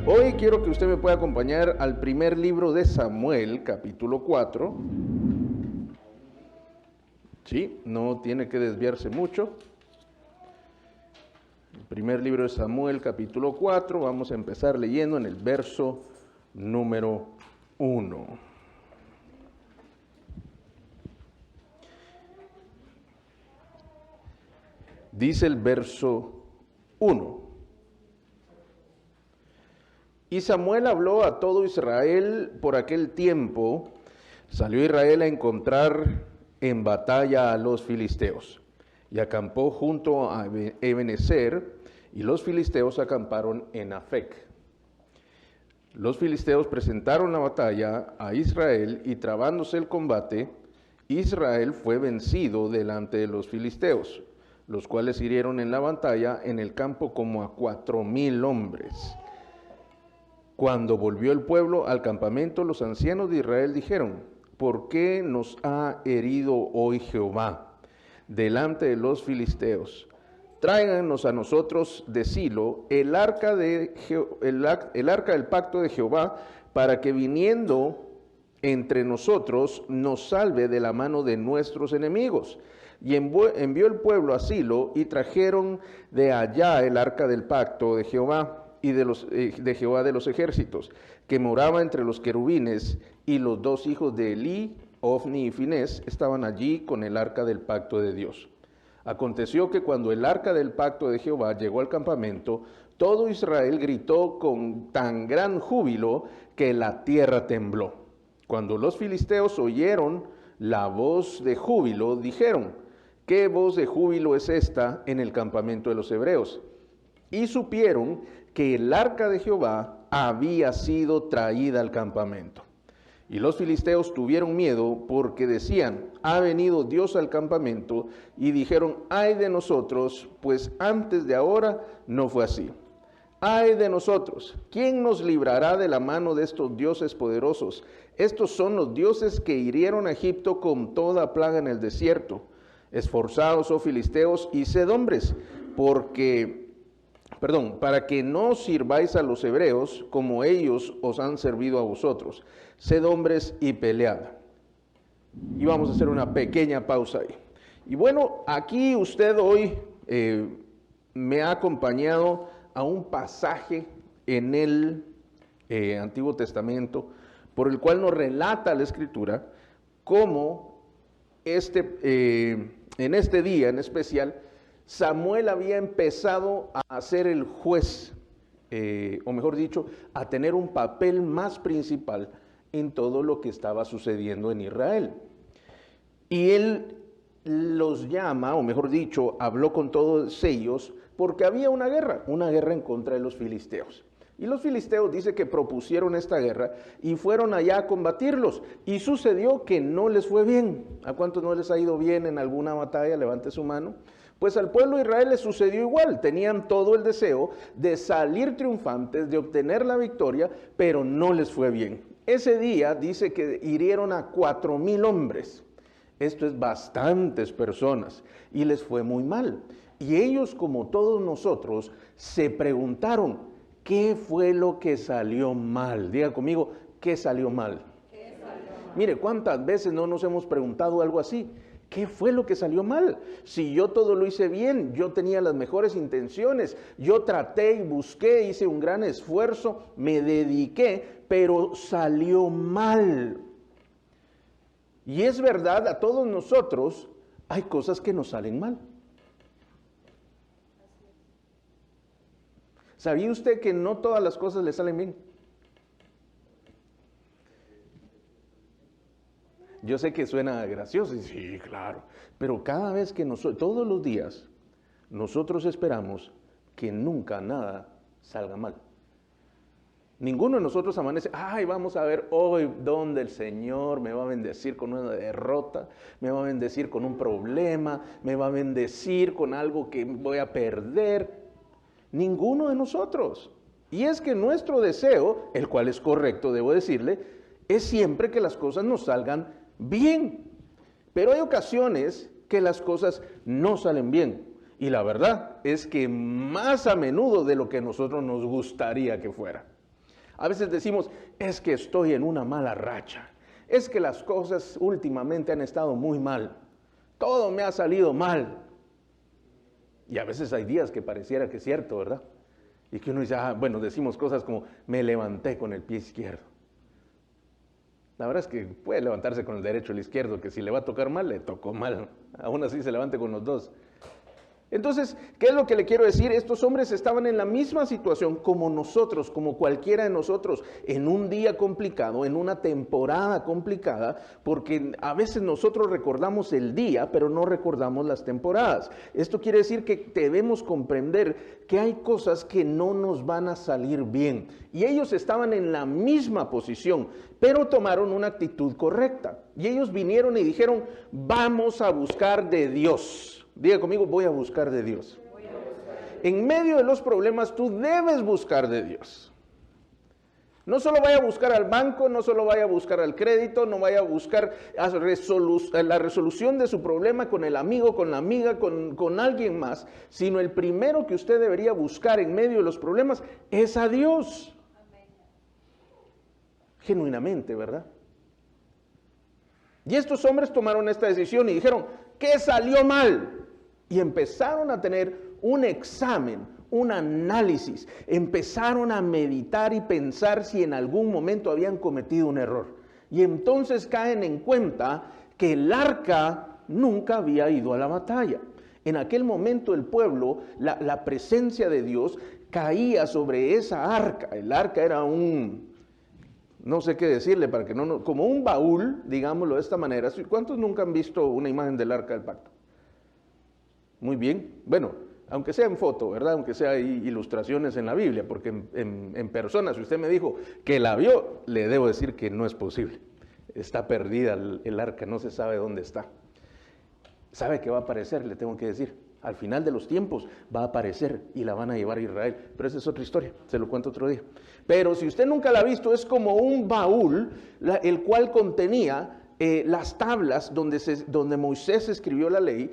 Hoy quiero que usted me pueda acompañar al primer libro de Samuel, capítulo 4. Sí, no tiene que desviarse mucho. El primer libro de Samuel, capítulo 4, vamos a empezar leyendo en el verso número 1. Dice el verso 1. Y Samuel habló a todo Israel por aquel tiempo. Salió Israel a encontrar en batalla a los filisteos, y acampó junto a Ebenezer, y los filisteos acamparon en Afec. Los filisteos presentaron la batalla a Israel, y trabándose el combate, Israel fue vencido delante de los filisteos, los cuales hirieron en la batalla en el campo como a 4,000 hombres. Cuando volvió el pueblo al campamento, los ancianos de Israel dijeron: ¿por qué nos ha herido hoy Jehová delante de los filisteos? Tráiganos a nosotros de Silo el arca del pacto de Jehová, para que viniendo entre nosotros nos salve de la mano de nuestros enemigos. Y envió el pueblo a Silo, y trajeron de allá el arca del pacto de Jehová y de Jehová de los ejércitos, que moraba entre los querubines, y los dos hijos de Elí, Ofni y Finés, estaban allí con el arca del pacto de Dios. Aconteció que cuando el arca del pacto de Jehová llegó al campamento, todo Israel gritó con tan gran júbilo que la tierra tembló. Cuando los filisteos oyeron la voz de júbilo, dijeron: ¿qué voz de júbilo es esta en el campamento de los hebreos? Y supieron que el arca de Jehová había sido traída al campamento. Y los filisteos tuvieron miedo, porque decían: ha venido Dios al campamento. Y dijeron: ay de nosotros, pues antes de ahora no fue así. Ay de nosotros, ¿quién nos librará de la mano de estos dioses poderosos? Estos son los dioses que hirieron a Egipto con toda plaga en el desierto. Esforzaos, oh filisteos, y sed hombres, para que no sirváis a los hebreos como ellos os han servido a vosotros. Sed hombres y pelead. Y vamos a hacer una pequeña pausa ahí. Y bueno, aquí usted hoy me ha acompañado a un pasaje en el Antiguo Testamento, por el cual nos relata la Escritura cómo en este día en especial, Samuel había empezado a ser el juez, o mejor dicho, a tener un papel más principal en todo lo que estaba sucediendo en Israel. Y él los llama, o mejor dicho, habló con todos ellos, porque había una guerra en contra de los filisteos. Y los filisteos dice que propusieron esta guerra y fueron allá a combatirlos. Y sucedió que no les fue bien. ¿A cuántos no les ha ido bien en alguna batalla? Levante su mano. Pues al pueblo de Israel les sucedió igual. Tenían todo el deseo de salir triunfantes, de obtener la victoria, pero no les fue bien. Ese día dice que hirieron a 4,000 hombres. Esto es bastantes personas, y les fue muy mal. Y ellos, como todos nosotros, se preguntaron: ¿qué fue lo que salió mal? Diga conmigo: ¿qué salió mal? ¿Qué salió mal? Mire, ¿cuántas veces no nos hemos preguntado algo así? ¿Qué fue lo que salió mal? Si yo todo lo hice bien, yo tenía las mejores intenciones, yo traté y busqué, hice un gran esfuerzo, me dediqué, pero salió mal. Y es verdad, a todos nosotros hay cosas que nos salen mal. ¿Sabía usted que no todas las cosas le salen bien? Yo sé que suena gracioso, y sí, claro, pero cada vez que todos los días, nosotros esperamos que nunca nada salga mal. Ninguno de nosotros amanece: ay, vamos a ver hoy dónde el Señor me va a bendecir con una derrota, me va a bendecir con un problema, me va a bendecir con algo que voy a perder. Ninguno de nosotros. Y es que nuestro deseo, el cual es correcto, debo decirle, es siempre que las cosas nos salgan bien. Pero hay ocasiones que las cosas no salen bien. Y la verdad es que más a menudo de lo que a nosotros nos gustaría que fuera. A veces decimos, es que estoy en una mala racha. Es que las cosas últimamente han estado muy mal. Todo me ha salido mal. Y a veces hay días que pareciera que es cierto, ¿verdad? Y que uno dice, bueno, decimos cosas como, me levanté con el pie izquierdo. La verdad es que puede levantarse con el derecho o el izquierdo, que si le va a tocar mal, le tocó mal. Aún así se levante con los dos. Entonces, ¿qué es lo que le quiero decir? Estos hombres estaban en la misma situación como nosotros, como cualquiera de nosotros, en un día complicado, en una temporada complicada, porque a veces nosotros recordamos el día, pero no recordamos las temporadas. Esto quiere decir que debemos comprender que hay cosas que no nos van a salir bien. Y ellos estaban en la misma posición, pero tomaron una actitud correcta. Y ellos vinieron y dijeron, vamos a buscar de Dios. Diga conmigo, voy a buscar de Dios. En medio de los problemas, tú debes buscar de Dios. No solo vaya a buscar al banco, no solo vaya a buscar al crédito, no vaya a buscar la resolución de su problema con el amigo, con la amiga, con alguien más, sino el primero que usted debería buscar en medio de los problemas es a Dios. Genuinamente, ¿verdad? Y estos hombres tomaron esta decisión y dijeron, ¿qué salió mal? Y empezaron a tener un examen, un análisis, empezaron a meditar y pensar si en algún momento habían cometido un error. Y entonces caen en cuenta que el arca nunca había ido a la batalla. En aquel momento el pueblo, la presencia de Dios caía sobre esa arca. El arca era no sé qué decirle para que como un baúl, digámoslo de esta manera. ¿Cuántos nunca han visto una imagen del arca del pacto? Muy bien, bueno, aunque sea en foto, ¿verdad? Aunque sea ilustraciones en la Biblia, porque en persona, si usted me dijo que la vio, le debo decir que no es posible. Está perdida el arca, no se sabe dónde está. ¿Sabe qué va a aparecer? Le tengo que decir. Al final de los tiempos va a aparecer y la van a llevar a Israel. Pero esa es otra historia, se lo cuento otro día. Pero si usted nunca la ha visto, es como un baúl, el cual contenía las tablas donde Moisés escribió la ley,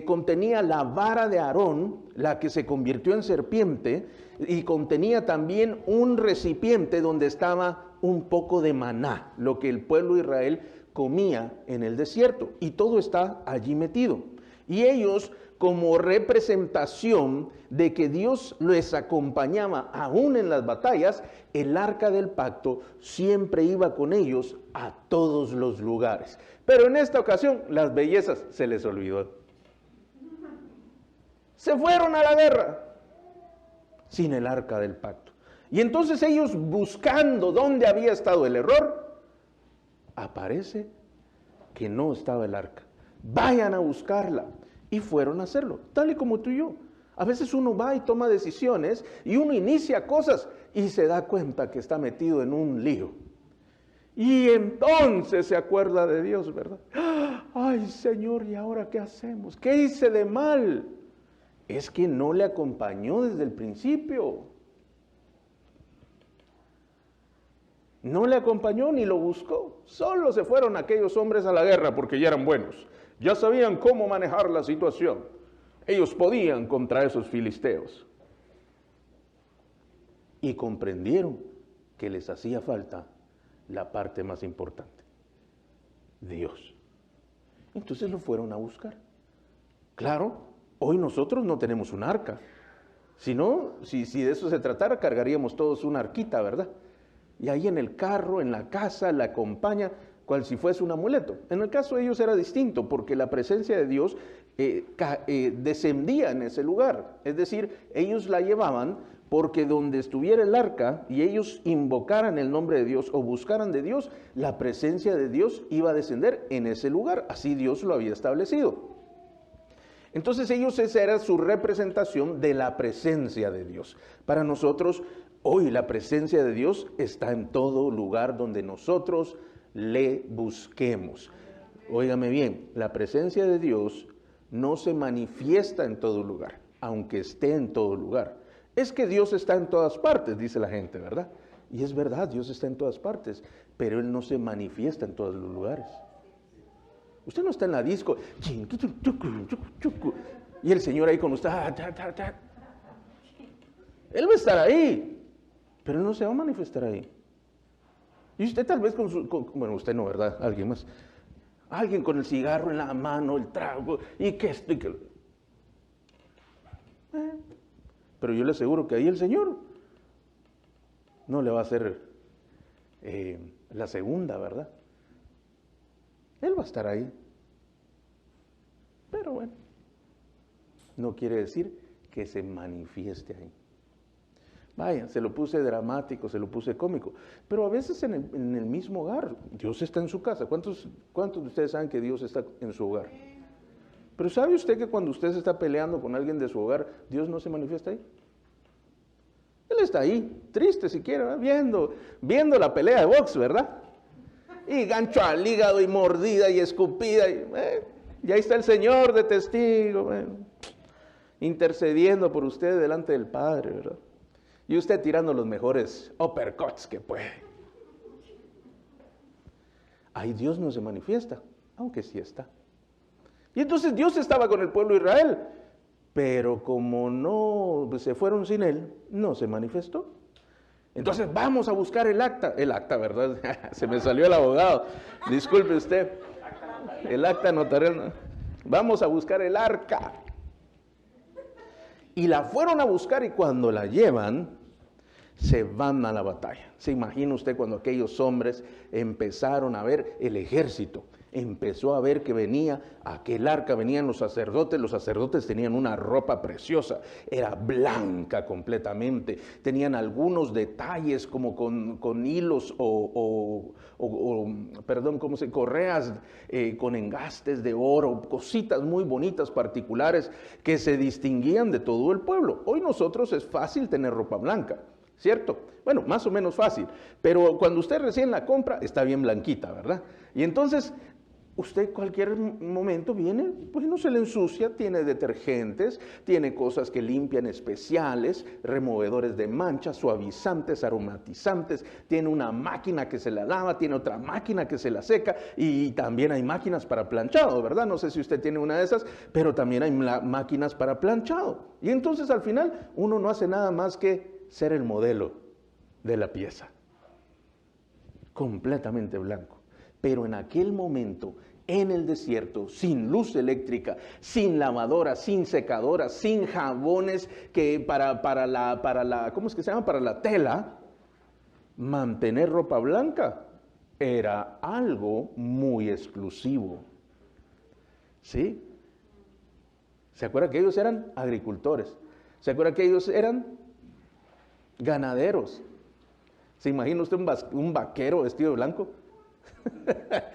contenía la vara de Aarón, la que se convirtió en serpiente, y contenía también un recipiente donde estaba un poco de maná, lo que el pueblo de Israel comía en el desierto, y todo está allí metido. Y ellos, como representación de que Dios les acompañaba aún en las batallas, el arca del pacto siempre iba con ellos a todos los lugares. Pero en esta ocasión las bellezas se les olvidó. Se fueron a la guerra sin el arca del pacto. Y entonces ellos, buscando dónde había estado el error, aparece que no estaba el arca. Vayan a buscarla. Y fueron a hacerlo, tal y como tú y yo. A veces uno va y toma decisiones y uno inicia cosas y se da cuenta que está metido en un lío. Y entonces se acuerda de Dios, ¿verdad? Ay, Señor, ¿y ahora qué hacemos? ¿Qué hice de mal? Es que no le acompañó desde el principio. No le acompañó ni lo buscó. Solo se fueron aquellos hombres a la guerra porque ya eran buenos. Ya sabían cómo manejar la situación. Ellos podían contra esos filisteos. Y comprendieron que les hacía falta la parte más importante: Dios. Entonces lo fueron a buscar. Claro, hoy nosotros no tenemos un arca. Si no, si de eso se tratara, cargaríamos todos una arquita, ¿verdad? Y ahí en el carro, en la casa, la acompaña, cual si fuese un amuleto. En el caso de ellos era distinto, porque la presencia de Dios descendía en ese lugar. Es decir, ellos la llevaban porque donde estuviera el arca y ellos invocaran el nombre de Dios o buscaran de Dios, la presencia de Dios iba a descender en ese lugar. Así Dios lo había establecido. Entonces esa era su representación de la presencia de Dios. Para nosotros, hoy la presencia de Dios está en todo lugar donde nosotros le busquemos. Óigame bien, la presencia de Dios no se manifiesta en todo lugar, aunque esté en todo lugar. Es que Dios está en todas partes, dice la gente, ¿verdad? Y es verdad, Dios está en todas partes, pero Él no se manifiesta en todos los lugares. Usted no está en la disco y el Señor ahí con usted. Él va a estar ahí, pero Él no se va a manifestar ahí. Y usted tal vez bueno, usted no, ¿verdad? Alguien más. Alguien con el cigarro en la mano, el trago, y que esto y que... Pero yo le aseguro que ahí el Señor no le va a hacer la segunda, ¿verdad? Él va a estar ahí. Pero bueno, no quiere decir que se manifieste ahí. Vaya, se lo puse dramático, se lo puse cómico, pero a veces en el mismo hogar, Dios está en su casa. ¿Cuántos de ustedes saben que Dios está en su hogar? Pero ¿sabe usted que cuando usted se está peleando con alguien de su hogar, Dios no se manifiesta ahí? Él está ahí, triste si quiere, ¿verdad? Viendo la pelea de box, ¿verdad? Y gancho al hígado y mordida y escupida, y ahí está el Señor de testigo, intercediendo por usted delante del Padre, ¿verdad? Y usted tirando los mejores uppercuts que puede. Ahí Dios no se manifiesta, aunque sí está. Y entonces Dios estaba con el pueblo de Israel, pero como no se fueron sin Él, no se manifestó. Entonces vamos a buscar el acta, ¿verdad? Se me salió el abogado, disculpe usted, el acta notarial. Vamos a buscar el arca. Y la fueron a buscar y cuando la llevan, se van a la batalla. ¿Se imagina usted cuando aquellos hombres empezaron a ver el ejército? Empezó a ver que venía aquel arca, venían los sacerdotes tenían una ropa preciosa, era blanca completamente, tenían algunos detalles como con hilos correas con engastes de oro, cositas muy bonitas, particulares, que se distinguían de todo el pueblo. Hoy nosotros es fácil tener ropa blanca, ¿cierto? Bueno, más o menos fácil, pero cuando usted recién la compra, está bien blanquita, ¿verdad? Y entonces, usted cualquier momento viene, pues no se le ensucia, tiene detergentes, tiene cosas que limpian especiales, removedores de manchas, suavizantes, aromatizantes, tiene una máquina que se la lava, tiene otra máquina que se la seca y también hay máquinas para planchado, ¿verdad? No sé si usted tiene una de esas, pero también hay máquinas para planchado. Y entonces al final uno no hace nada más que ser el modelo de la pieza, completamente blanco. Pero en aquel momento, en el desierto, sin luz eléctrica, sin lavadora, sin secadora, sin jabones que para la ¿cómo es que se llama? Para la tela, mantener ropa blanca era algo muy exclusivo. ¿Sí? ¿Se acuerda que ellos eran agricultores? ¿Se acuerda que ellos eran ganaderos? ¿Se imagina usted un vaquero vestido de blanco?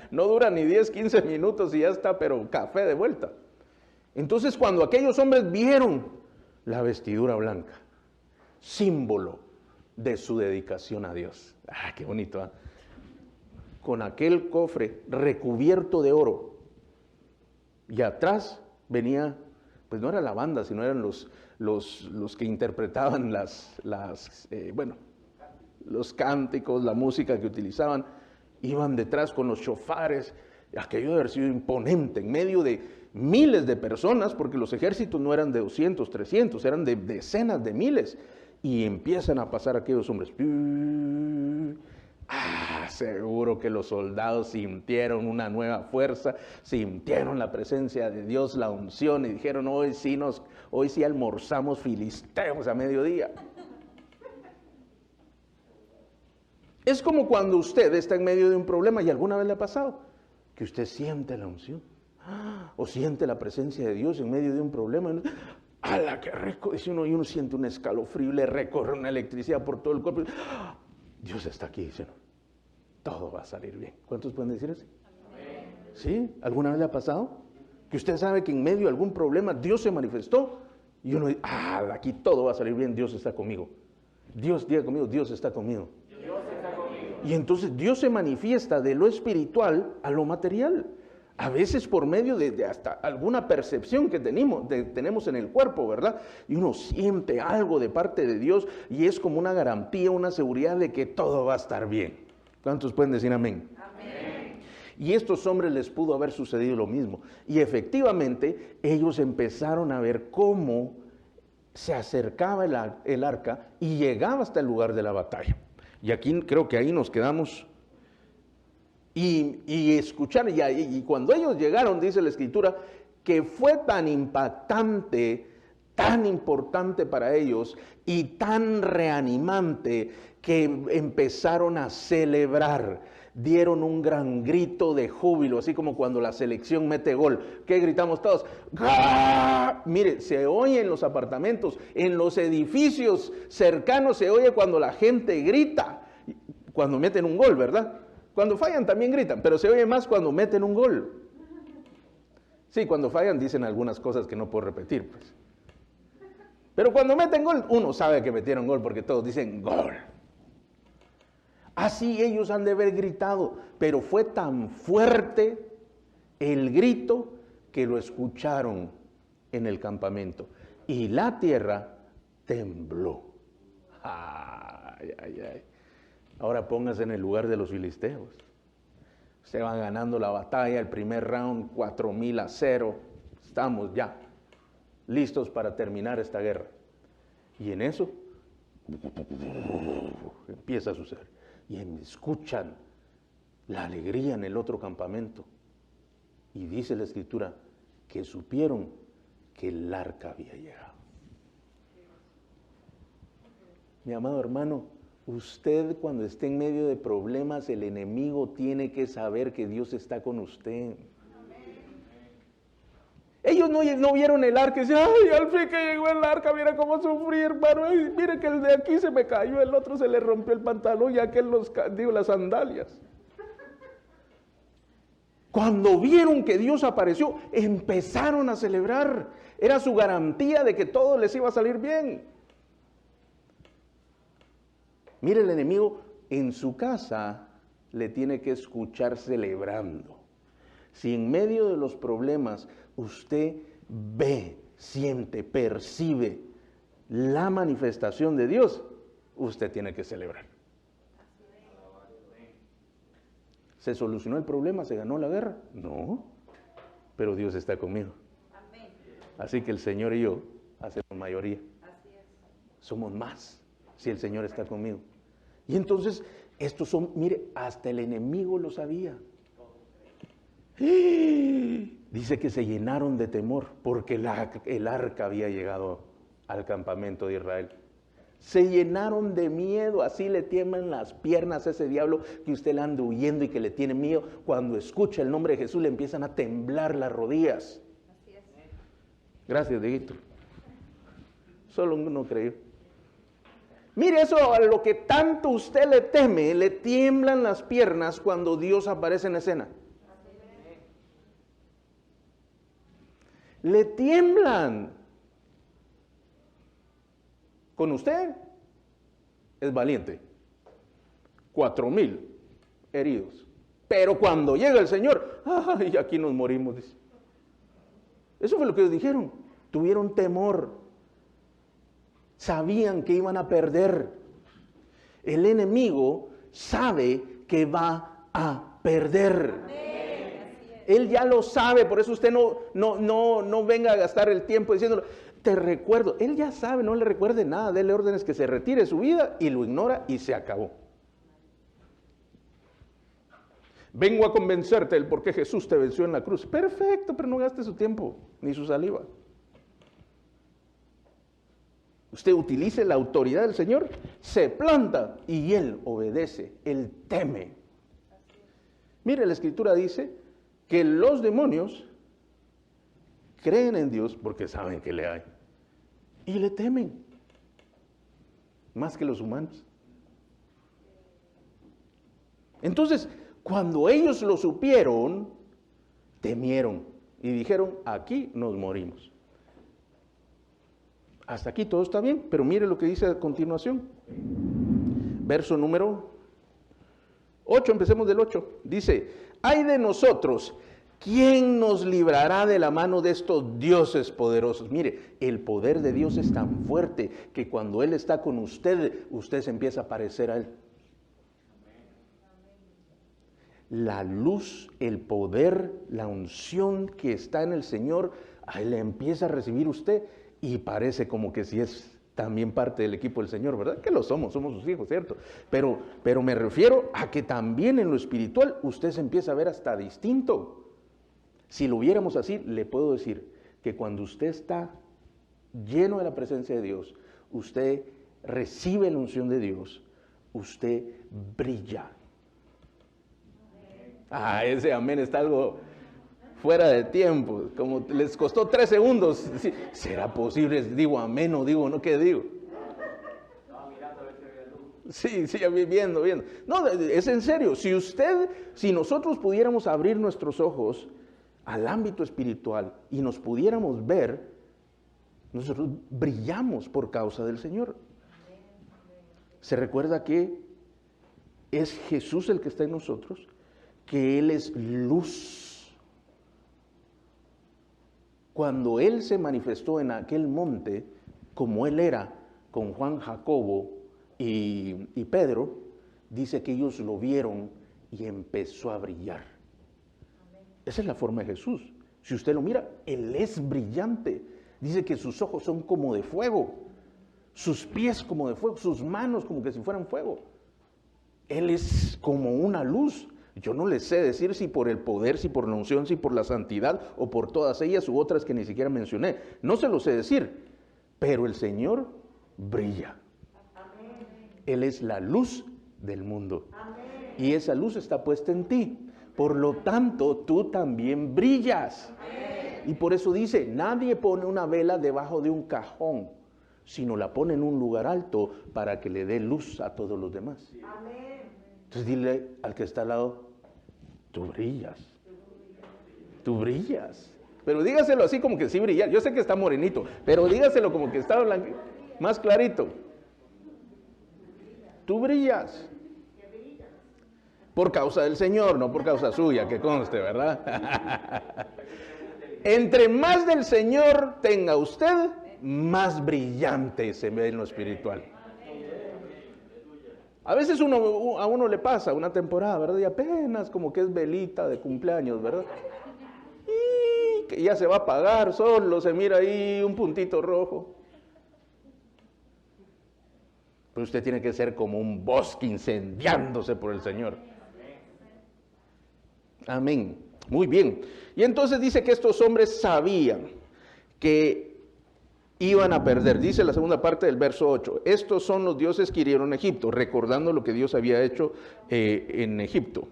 No dura ni 10, 15 minutos y ya está, pero café de vuelta. Entonces cuando aquellos hombres vieron la vestidura blanca, símbolo de su dedicación a Dios. Ah, qué bonito, ¿eh? Con aquel cofre recubierto de oro. Y atrás venía, pues no era la banda, sino eran los que interpretaban los cánticos, la música que utilizaban. Iban detrás con los shofares. Aquello debe haber sido imponente en medio de miles de personas, porque los ejércitos no eran de 200, 300, eran de decenas de miles. Y empiezan a pasar aquellos hombres. Seguro que los soldados sintieron una nueva fuerza, sintieron la presencia de Dios, la unción, y dijeron, hoy sí almorzamos filisteos a mediodía. Es como cuando usted está en medio de un problema, y alguna vez le ha pasado, que usted siente la unción, o siente la presencia de Dios en medio de un problema. ¡Hala, qué rico! Dice uno, y uno siente un escalofrío, le recorre una electricidad por todo el cuerpo. Dios está aquí, dice uno. Todo va a salir bien. ¿Cuántos pueden decir eso? ¿Sí? ¿Alguna vez le ha pasado? Que usted sabe que en medio de algún problema Dios se manifestó, y uno dice, aquí todo va a salir bien, Dios está conmigo. Dios, diga conmigo, Dios está conmigo. Y entonces Dios se manifiesta de lo espiritual a lo material. A veces por medio de hasta alguna percepción que tenemos en el cuerpo, ¿verdad? Y uno siente algo de parte de Dios y es como una garantía, una seguridad de que todo va a estar bien. ¿Cuántos pueden decir amén? Amén. Y a estos hombres les pudo haber sucedido lo mismo. Y efectivamente ellos empezaron a ver cómo se acercaba el arca y llegaba hasta el lugar de la batalla. Y aquí creo que ahí nos quedamos y escuchar, y cuando ellos llegaron, dice la Escritura, que fue tan impactante, tan importante para ellos y tan reanimante que empezaron a celebrar. Dieron un gran grito de júbilo, así como cuando la selección mete gol. ¿Qué gritamos todos? ¡Gah! Mire, se oye en los apartamentos, en los edificios cercanos se oye cuando la gente grita, cuando meten un gol, ¿verdad? Cuando fallan también gritan, pero se oye más cuando meten un gol. Sí, cuando fallan dicen algunas cosas que no puedo repetir, pues. Pero cuando meten gol, uno sabe que metieron gol porque todos dicen gol. Así ellos han de haber gritado, pero fue tan fuerte el grito que lo escucharon en el campamento. Y la tierra tembló. Ay, ay, ay. Ahora póngase en el lugar de los filisteos. Se van ganando la batalla, el primer round, 4,000-0. Estamos ya listos para terminar esta guerra. Y en eso empieza a suceder. Y escuchan la alegría en el otro campamento. Y dice la Escritura que supieron que el arca había llegado. Mi amado hermano, usted cuando esté en medio de problemas, el enemigo tiene que saber que Dios está con usted. Ellos no vieron el arca y decían, ay, al fin que llegó el arca, mira cómo sufrí, hermano. Ay, mire que el de aquí se me cayó, el otro se le rompió el pantalón y aquel las sandalias. Cuando vieron que Dios apareció, empezaron a celebrar. Era su garantía de que todo les iba a salir bien. Mire, el enemigo en su casa le tiene que escuchar celebrando. Si en medio de los problemas usted ve, siente, percibe la manifestación de Dios, usted tiene que celebrar. ¿Se solucionó el problema? ¿Se ganó la guerra? No, pero Dios está conmigo. Así que el Señor y yo hacemos mayoría. Somos más si el Señor está conmigo. Y entonces, estos son, mire, hasta el enemigo lo sabía. Dice que se llenaron de temor porque el arca había llegado al campamento de Israel. Se llenaron de miedo, así le tiemblan las piernas a ese diablo que usted le anda huyendo y que le tiene miedo. Cuando escucha el nombre de Jesús le empiezan a temblar las rodillas. Así es. Gracias, Dieguito. Solo uno creyó. Mire, eso a lo que tanto usted le teme, le tiemblan las piernas cuando Dios aparece en escena. Le tiemblan. Con usted es valiente. 4,000 heridos. Pero cuando llega el Señor, ¡ay, aquí nos morimos! Dice. Eso fue lo que ellos dijeron. Tuvieron temor. Sabían que iban a perder. El enemigo sabe que va a perder. Él ya lo sabe, por eso usted no venga a gastar el tiempo diciéndolo. Te recuerdo, él ya sabe, no le recuerde nada, déle órdenes que se retire de su vida y lo ignora y se acabó. Vengo a convencerte del por qué Jesús te venció en la cruz. Perfecto, pero no gaste su tiempo ni su saliva. Usted utilice la autoridad del Señor, se planta y Él obedece, Él teme. Mire, la Escritura dice que los demonios creen en Dios porque saben que le hay y le temen más que los humanos. Entonces, cuando ellos lo supieron, temieron y dijeron, aquí nos morimos. Hasta aquí todo está bien, pero mire lo que dice a continuación. Verso número 8, empecemos del 8. Dice, ay de nosotros, ¿quién nos librará de la mano de estos dioses poderosos? Mire, el poder de Dios es tan fuerte que cuando Él está con usted, usted se empieza a parecer a Él. La luz, el poder, la unción que está en el Señor, ahí le empieza a recibir usted y parece como que si es también parte del equipo del Señor, ¿verdad? Que lo somos sus hijos, ¿cierto? Pero me refiero a que también en lo espiritual usted se empieza a ver hasta distinto. Si lo viéramos así, le puedo decir que cuando usted está lleno de la presencia de Dios, usted recibe la unción de Dios, usted brilla. Ese amén está algo fuera de tiempo, como les costó 3 segundos. ¿Será posible? Digo amén o digo no, ¿qué digo? Sí, viendo. No, es en serio. Si nosotros pudiéramos abrir nuestros ojos al ámbito espiritual y nos pudiéramos ver, nosotros brillamos por causa del Señor. Se recuerda que es Jesús el que está en nosotros, que Él es luz. Cuando Él se manifestó en aquel monte, como Él era con Juan, Jacobo y Pedro, dice que ellos lo vieron y empezó a brillar. Esa es la forma de Jesús. Si usted lo mira, Él es brillante. Dice que sus ojos son como de fuego, sus pies como de fuego, sus manos como que si fueran fuego. Él es como una luz. Yo no les sé decir si por el poder, si por la unción, si por la santidad o por todas ellas u otras que ni siquiera mencioné. No se lo sé decir, pero el Señor brilla. Él es la luz del mundo. Y esa luz está puesta en ti. Por lo tanto, tú también brillas. Y por eso dice, nadie pone una vela debajo de un cajón, sino la pone en un lugar alto para que le dé luz a todos los demás. Entonces dile al que está al lado, tú brillas. Tú brillas. Pero dígaselo así como que sí brilla. Yo sé que está morenito, pero dígaselo como que está más clarito. Tú brillas. Por causa del Señor, no por causa suya, que conste, ¿verdad? Entre más del Señor tenga usted, más brillante se ve en lo espiritual. A veces a uno le pasa una temporada, ¿verdad? Y apenas como que es velita de cumpleaños, ¿verdad? Y que ya se va a apagar, solo se mira ahí un puntito rojo. Pero usted tiene que ser como un bosque incendiándose por el Señor. Amén. Muy bien. Y entonces dice que estos hombres sabían que iban a perder. Dice la segunda parte del verso 8. Estos son los dioses que hirieron Egipto, recordando lo que Dios había hecho en Egipto,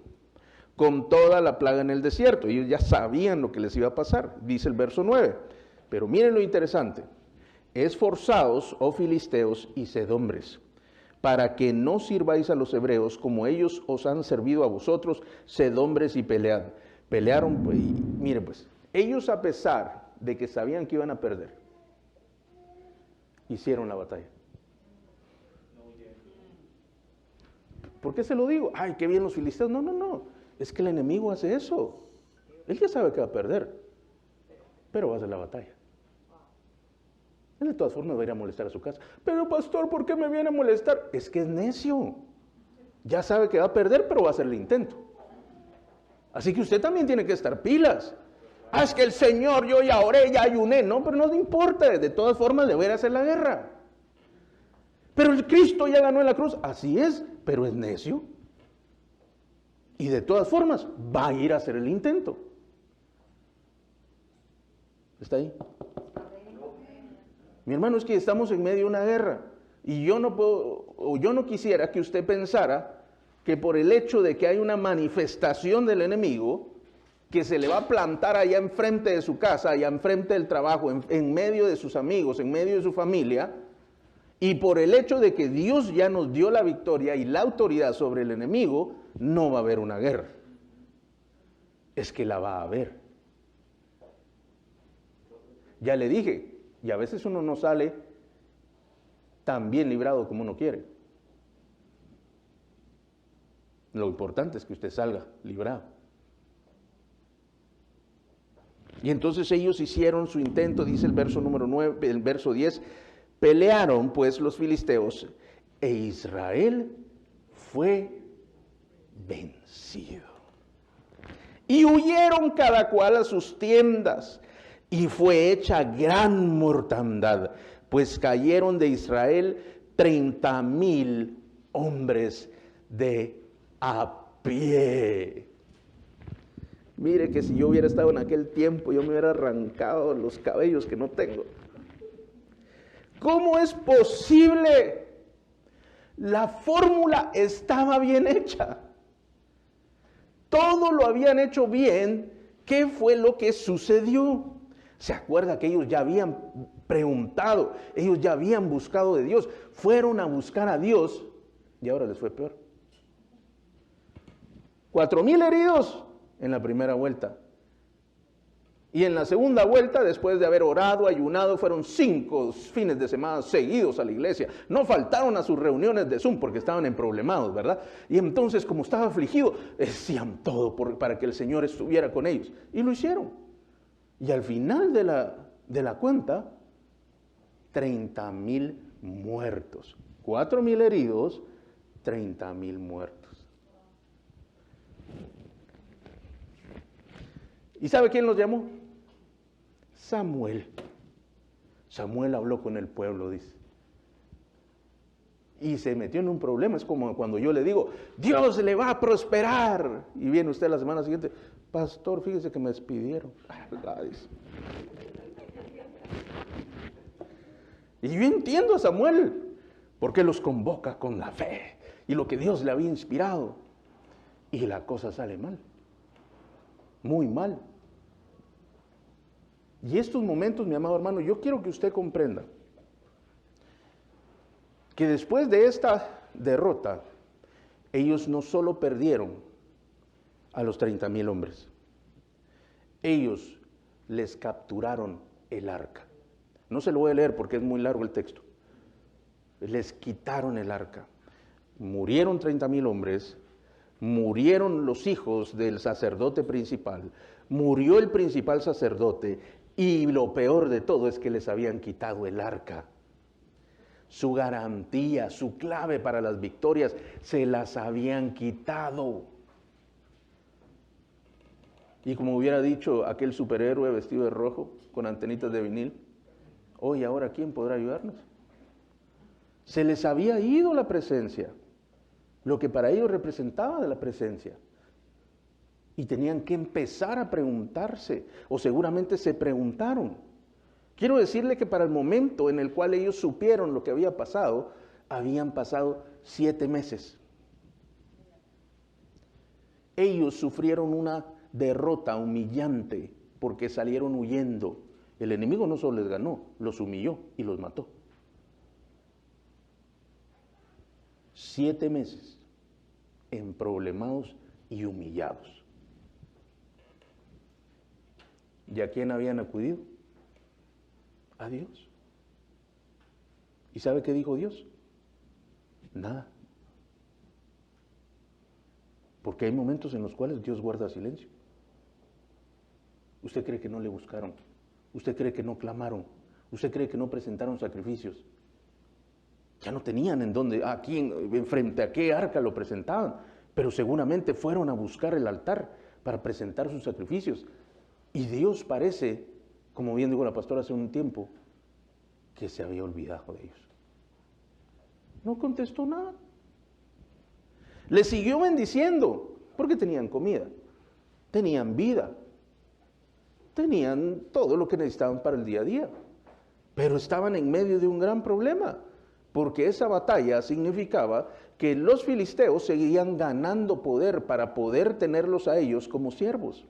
con toda la plaga en el desierto. Ellos ya sabían lo que les iba a pasar. Dice el verso 9. Pero miren lo interesante. Esforzaos, oh filisteos y sed hombres, para que no sirváis a los hebreos como ellos os han servido a vosotros, sed hombres y pelead. Pelearon, pues, y miren pues, ellos a pesar de que sabían que iban a perder, hicieron la batalla. ¿Por qué se lo digo? Ay, qué bien los filisteos. No, es que el enemigo hace eso. Él ya sabe que va a perder, pero va a hacer la batalla. Él de todas formas va a ir a molestar a su casa. Pero pastor, ¿por qué me viene a molestar? Es que es necio. Ya sabe que va a perder, pero va a hacer el intento. Así que usted también tiene que estar pilas. Es que el Señor, yo ya oré, ya ayuné. No, pero no le importa. De todas formas le voy a ir a hacer la guerra. Pero el Cristo ya ganó en la cruz. Así es, pero es necio. Y de todas formas va a ir a hacer el intento. ¿Está ahí? Mi hermano, es que estamos en medio de una guerra y yo no quisiera que usted pensara que por el hecho de que hay una manifestación del enemigo que se le va a plantar allá enfrente de su casa, allá enfrente del trabajo, en medio de sus amigos, en medio de su familia, y por el hecho de que Dios ya nos dio la victoria y la autoridad sobre el enemigo, no va a haber una guerra. Es que la va a haber. Ya le dije. Y a veces uno no sale tan bien librado como uno quiere. Lo importante es que usted salga librado. Y entonces ellos hicieron su intento, dice el verso número 9, el verso 10, pelearon pues los filisteos e Israel fue vencido. Y huyeron cada cual a sus tiendas. Y fue hecha gran mortandad, pues cayeron de Israel 30,000 hombres de a pie. Mire que si yo hubiera estado en aquel tiempo, yo me hubiera arrancado los cabellos que no tengo. ¿Cómo es posible? La fórmula estaba bien hecha. Todo lo habían hecho bien. ¿Qué fue lo que sucedió? ¿Se acuerda que ellos ya habían preguntado? Ellos ya habían buscado de Dios. Fueron a buscar a Dios y ahora les fue peor. 4,000 heridos en la primera vuelta. Y en la segunda vuelta, después de haber orado, ayunado, fueron 5 fines de semana seguidos a la iglesia. No faltaron a sus reuniones de Zoom porque estaban emproblemados, ¿verdad? Y entonces, como estaba afligido, hacían todo para que el Señor estuviera con ellos. Y lo hicieron. Y al final de la cuenta, 30,000 muertos. 4,000 heridos, 30,000 muertos. ¿Y sabe quién los llamó? Samuel. Samuel habló con el pueblo, dice. Y se metió en un problema. Es como cuando yo le digo, Dios le va a prosperar. Y viene usted la semana siguiente, pastor, fíjese que me despidieron. Y yo entiendo a Samuel, porque los convoca con la fe y lo que Dios le había inspirado. Y la cosa sale mal. Muy mal. Y estos momentos, mi amado hermano, yo quiero que usted comprenda que después de esta derrota, ellos no solo perdieron a los 30,000 hombres, ellos les capturaron el arca. No se lo voy a leer porque es muy largo el texto. Les quitaron el arca. Murieron 30,000 hombres, murieron los hijos del sacerdote principal, murió el principal sacerdote. Y lo peor de todo es que les habían quitado el arca. Su garantía, su clave para las victorias, se las habían quitado. Y como hubiera dicho aquel superhéroe vestido de rojo, con antenitas de vinil, hoy, ahora, ¿quién podrá ayudarnos? Se les había ido la presencia, lo que para ellos representaba de la presencia. Y tenían que empezar a preguntarse, o seguramente se preguntaron. Quiero decirle que para el momento en el cual ellos supieron lo que había pasado, habían pasado 7 meses. Ellos sufrieron una derrota humillante porque salieron huyendo. El enemigo no solo les ganó, los humilló y los mató. 7 meses emproblemados y humillados. ¿Y a quién habían acudido? A Dios. ¿Y sabe qué dijo Dios? Nada. Porque hay momentos en los cuales Dios guarda silencio. ¿Usted cree que no le buscaron? ¿Usted cree que no clamaron? ¿Usted cree que no presentaron sacrificios? Ya no tenían en dónde, frente a qué arca lo presentaban, pero seguramente fueron a buscar el altar para presentar sus sacrificios. Y Dios parece, como bien dijo la pastora hace un tiempo, que se había olvidado de ellos. No contestó nada. Les siguió bendiciendo, porque tenían comida, tenían vida, tenían todo lo que necesitaban para el día a día. Pero estaban en medio de un gran problema, porque esa batalla significaba que los filisteos seguían ganando poder para poder tenerlos a ellos como siervos.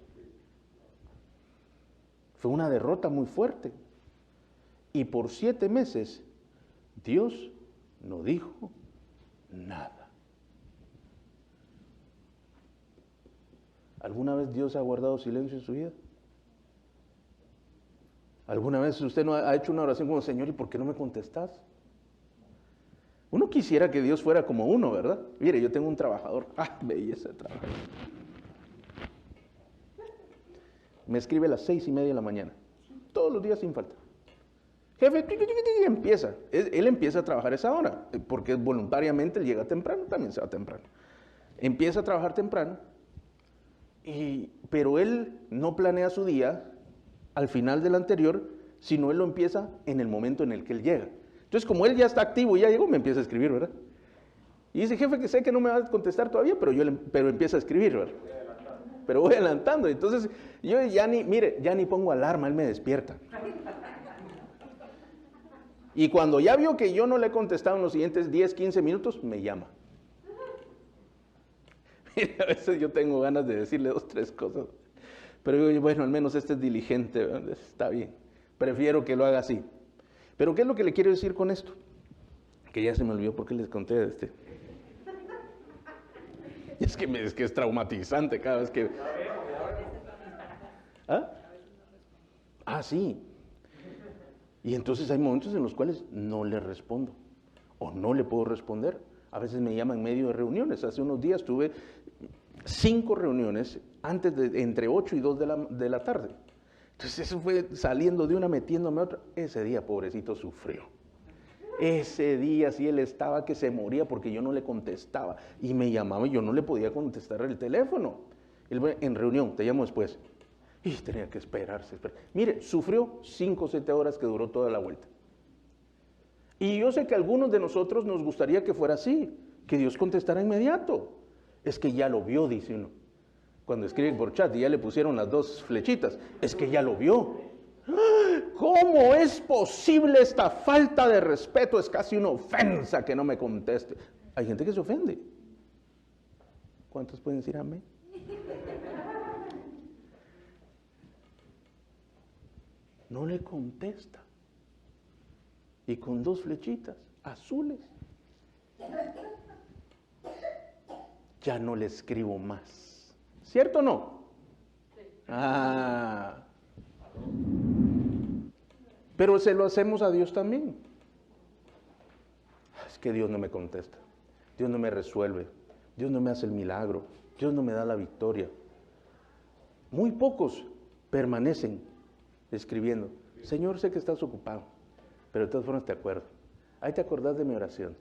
Fue una derrota muy fuerte. Y por 7 meses, Dios no dijo nada. ¿Alguna vez Dios ha guardado silencio en su vida? ¿Alguna vez usted no ha hecho una oración como, Señor, ¿y por qué no me contestas? Uno quisiera que Dios fuera como uno, ¿verdad? Mire, yo tengo un trabajador. Belleza de trabajador. Me escribe a las 6:30 de la mañana. Todos los días sin falta. Jefe, empieza. Él empieza a trabajar a esa hora, porque voluntariamente él llega temprano, también se va temprano. Empieza a trabajar temprano, pero él no planea su día al final del anterior, sino él lo empieza en el momento en el que él llega. Entonces, como él ya está activo y ya llegó, me empieza a escribir, ¿verdad? Y dice, jefe, que sé que no me va a contestar todavía, pero empieza a escribir, ¿verdad? Pero voy adelantando. Entonces, yo ya ni pongo alarma, él me despierta. Y cuando ya vio que yo no le he contestado en los siguientes 10, 15 minutos, me llama. Mire, a veces yo tengo ganas de decirle 2, 3 cosas. Pero yo, bueno, al menos este es diligente, ¿verdad? Está bien. Prefiero que lo haga así. Pero ¿qué es lo que le quiero decir con esto? Que ya se me olvidó porque les conté de este. Es que es traumatizante cada vez que... ¿Ah? Ah, sí. Y entonces hay momentos en los cuales no le respondo o no le puedo responder. A veces me llaman en medio de reuniones. Hace unos días tuve 5 reuniones entre 8 y 2 de la tarde. Entonces eso fue saliendo de una, metiéndome a otra. Ese día, pobrecito, sufrió. Ese día sí él estaba que se moría porque yo no le contestaba. Y me llamaba y yo no le podía contestar el teléfono. Él, en reunión, te llamo después. Y tenía que esperarse. Mire, sufrió 5 o 7 horas que duró toda la vuelta. Y yo sé que a algunos de nosotros nos gustaría que fuera así, que Dios contestara inmediato. Es que ya lo vio, dice uno. Cuando escriben por chat y ya le pusieron las 2 flechitas, es que ya lo vio. ¿Cómo es posible esta falta de respeto? Es casi una ofensa que no me conteste. Hay gente que se ofende. ¿Cuántos pueden decir amén? No le contesta. Y con 2 flechitas azules. Ya no le escribo más. ¿Cierto o no? Sí. Ah. Pero se lo hacemos a Dios también. Es que Dios no me contesta. Dios no me resuelve. Dios no me hace el milagro. Dios no me da la victoria. Muy pocos permanecen escribiendo, Señor, sé que estás ocupado, pero de todas formas te acuerdo. Ahí te acordás de mi oración.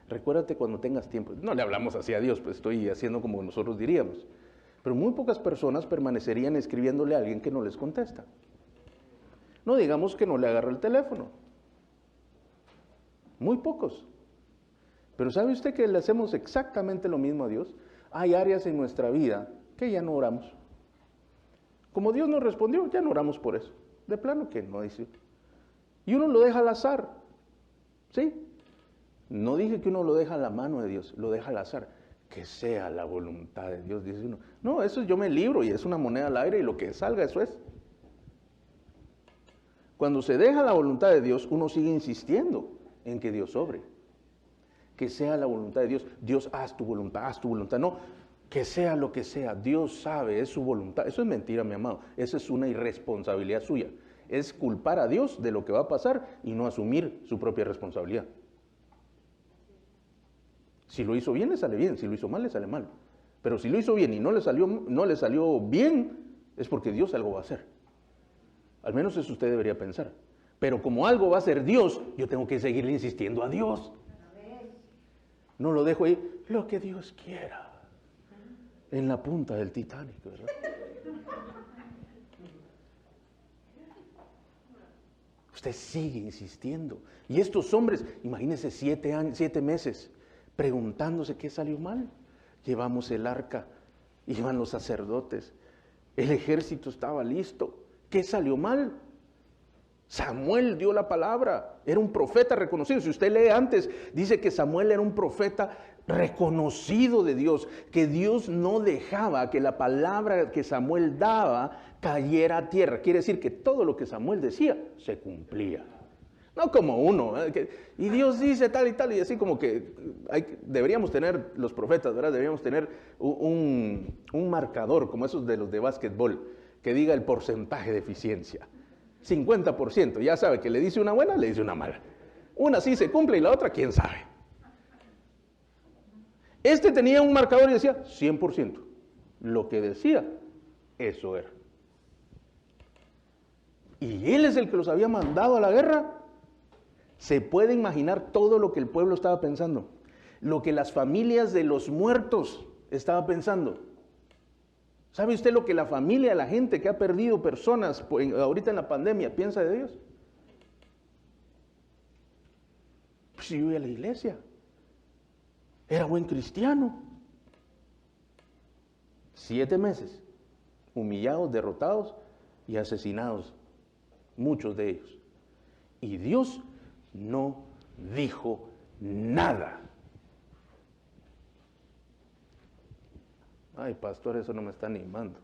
Recuérdate cuando tengas tiempo. No le hablamos así a Dios, pues estoy haciendo como nosotros diríamos. Pero muy pocas personas permanecerían escribiéndole a alguien que no les contesta. No digamos que no le agarra el teléfono. Muy pocos. Pero ¿sabe usted que le hacemos exactamente lo mismo a Dios? Hay áreas en nuestra vida que ya no oramos. Como Dios nos respondió, ya no oramos por eso. De plano que no, dice. Y uno lo deja al azar. ¿Sí? No dije que uno lo deja a la mano de Dios, lo deja al azar. Que sea la voluntad de Dios, dice uno. No, eso yo me libro y es una moneda al aire y lo que salga, eso es. Cuando se deja la voluntad de Dios, uno sigue insistiendo en que Dios obre. Que sea la voluntad de Dios. Dios, haz tu voluntad, haz tu voluntad. No, que sea lo que sea. Dios sabe, es su voluntad. Eso es mentira, mi amado. Eso es una irresponsabilidad suya. Es culpar a Dios de lo que va a pasar y no asumir su propia responsabilidad. Si lo hizo bien, le sale bien. Si lo hizo mal, le sale mal. Pero si lo hizo bien y no le salió bien, es porque Dios algo va a hacer. Al menos eso usted debería pensar. Pero como algo va a ser Dios, yo tengo que seguirle insistiendo a Dios. No lo dejo ahí, lo que Dios quiera. En la punta del Titanic, ¿verdad? Usted sigue insistiendo. Y estos hombres, imagínense 7 meses, preguntándose qué salió mal. Llevamos el arca, iban los sacerdotes, el ejército estaba listo. ¿Qué salió mal? Samuel dio la palabra, era un profeta reconocido. Si usted lee antes, dice que Samuel era un profeta reconocido de Dios, que Dios no dejaba que la palabra que Samuel daba cayera a tierra. Quiere decir que todo lo que Samuel decía se cumplía. No como uno, y Dios dice tal y tal, y así como que deberíamos tener, los profetas, ¿verdad? Deberíamos tener un marcador, como esos de los de básquetbol, que diga el porcentaje de eficiencia. 50%, ya sabe que le dice una buena, le dice una mala. Una sí se cumple y la otra, quién sabe. Este tenía un marcador y decía 100%. Lo que decía, eso era. Y él es el que los había mandado a la guerra. Se puede imaginar todo lo que el pueblo estaba pensando, lo que las familias de los muertos estaban pensando. ¿Sabe usted lo que la familia, la gente que ha perdido personas ahorita en la pandemia piensa de Dios? Pues yo iba a la iglesia, era buen cristiano. 7 meses, humillados, derrotados y asesinados, muchos de ellos. Y Dios no dijo nada. Ay, pastor, eso no me está animando.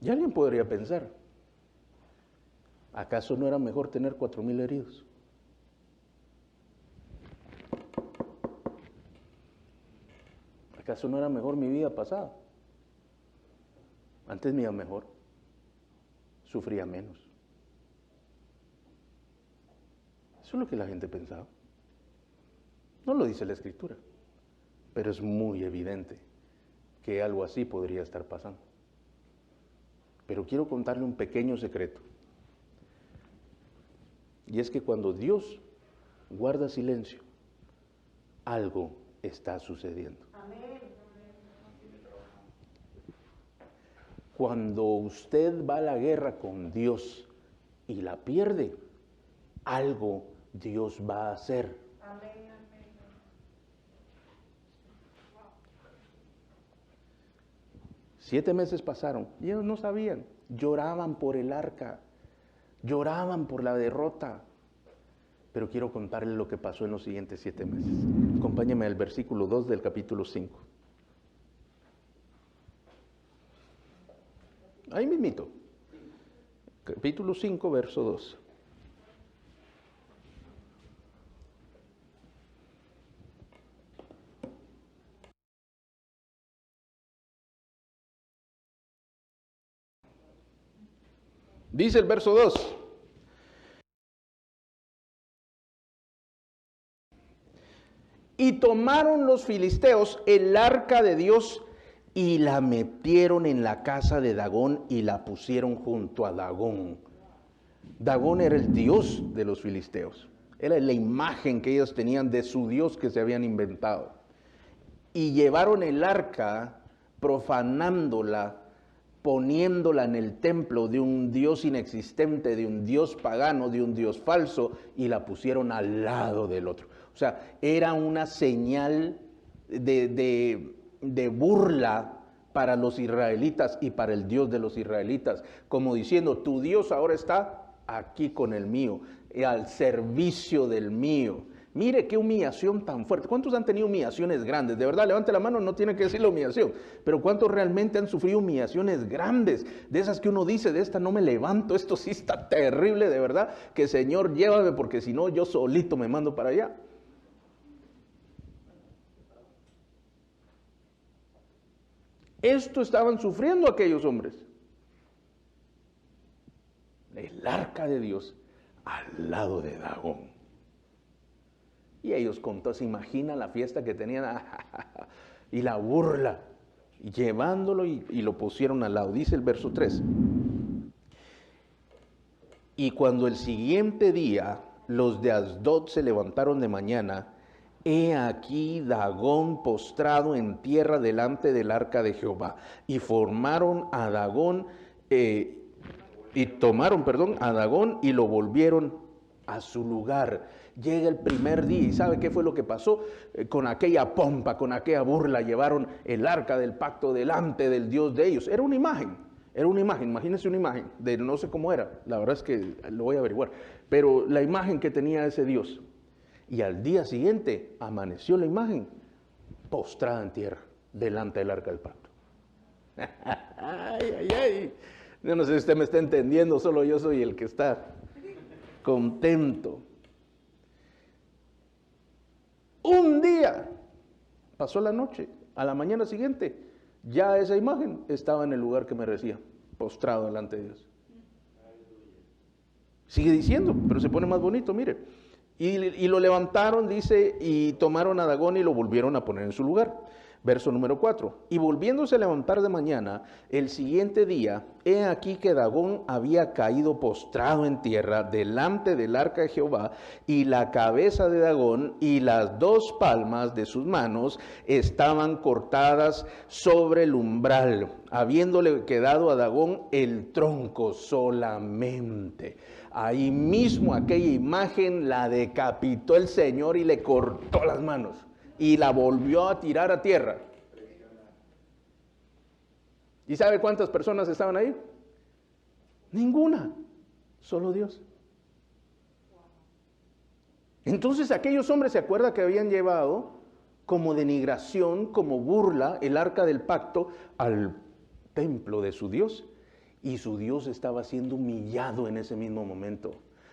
Y alguien podría pensar, ¿acaso no era mejor tener 4,000 heridos? ¿Acaso no era mejor mi vida pasada? Antes me iba mejor, sufría menos. Eso es lo que la gente pensaba. No lo dice la Escritura, pero es muy evidente que algo así podría estar pasando. Pero quiero contarle un pequeño secreto. Y es que cuando Dios guarda silencio, algo está sucediendo. Cuando usted va a la guerra con Dios y la pierde, algo Dios va a hacer. Amén. 7 meses pasaron y ellos no sabían, lloraban por el arca, lloraban por la derrota. Pero quiero contarles lo que pasó en los siguientes 7 meses. Acompáñenme al versículo 2 del capítulo 5. Ahí mismito. Capítulo 5, verso 2. Dice el verso 2. Y tomaron los filisteos el arca de Dios y la metieron en la casa de Dagón y la pusieron junto a Dagón. Dagón era el dios de los filisteos. Era la imagen que ellos tenían de su dios que se habían inventado. Y llevaron el arca profanándola, poniéndola en el templo de un dios inexistente, de un dios pagano, de un dios falso, y la pusieron al lado del otro. O sea, era una señal de burla para los israelitas y para el Dios de los israelitas, como diciendo, tu Dios ahora está aquí con el mío, al servicio del mío. Mire qué humillación tan fuerte. ¿Cuántos han tenido humillaciones grandes? De verdad, levante la mano, no tiene que decir la humillación, pero ¿cuántos realmente han sufrido humillaciones grandes? De esas que uno dice, de esta no me levanto, esto sí está terrible, de verdad, que Señor llévame porque si no yo solito me mando para allá. Esto estaban sufriendo aquellos hombres. El arca de Dios al lado de Dagón. Y ellos se imaginan la fiesta que tenían y la burla, llevándolo y lo pusieron al lado. Dice el verso 3. Y cuando el siguiente día los de Asdod se levantaron de mañana, he aquí Dagón postrado en tierra delante del arca de Jehová. Y formaron a Dagón, tomaron a Dagón y lo volvieron a su lugar. Llega el primer día y ¿sabe qué fue lo que pasó? Con aquella pompa, con aquella burla, llevaron el arca del pacto delante del Dios de ellos. Era una imagen, imagínense una imagen, de no sé cómo era, la verdad es que lo voy a averiguar, pero la imagen que tenía ese Dios. Y al día siguiente amaneció la imagen postrada en tierra, delante del arca del pacto. Ay. Yo no sé si usted me está entendiendo, solo yo soy el que está contento. Un día pasó la noche, a la mañana siguiente, ya esa imagen estaba en el lugar que merecía, postrado delante de Dios. Sigue diciendo, pero se pone más bonito, mire. Y lo levantaron, dice, y tomaron a Dagón y lo volvieron a poner en su lugar. Verso número 4. Y volviéndose a levantar de mañana, el siguiente día, he aquí que Dagón había caído postrado en tierra delante del arca de Jehová, y la cabeza de Dagón y las 2 palmas de sus manos estaban cortadas sobre el umbral, habiéndole quedado a Dagón el tronco solamente. Ahí mismo aquella imagen la decapitó el Señor y le cortó las manos. Y la volvió a tirar a tierra. ¿Y sabe cuántas personas estaban ahí? Ninguna, solo Dios. Entonces aquellos hombres se acuerdan que habían llevado como denigración, como burla, el arca del pacto al templo de su Dios. Y su Dios estaba siendo humillado en ese mismo momento.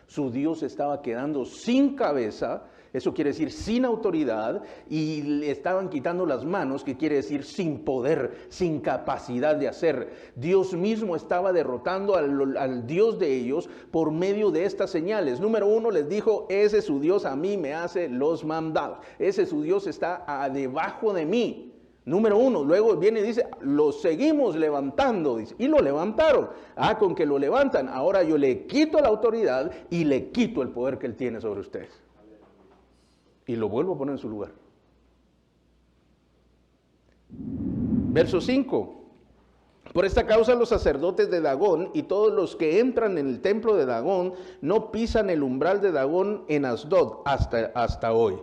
Su Dios estaba quedando sin cabeza, eso quiere decir sin autoridad, y le estaban quitando las manos, que quiere decir sin poder, sin capacidad de hacer. Dios mismo estaba derrotando al Dios de ellos por medio de estas señales. Número 1, les dijo, ese su Dios a mí me hace los mandados. Ese su Dios está debajo de mí. Número 1, luego viene y dice, lo seguimos levantando, dice, y lo levantaron. Con que lo levantan, ahora yo le quito la autoridad y le quito el poder que él tiene sobre ustedes. Y lo vuelvo a poner en su lugar. Verso 5. Por esta causa los sacerdotes de Dagón y todos los que entran en el templo de Dagón no pisan el umbral de Dagón en Asdod hasta hoy.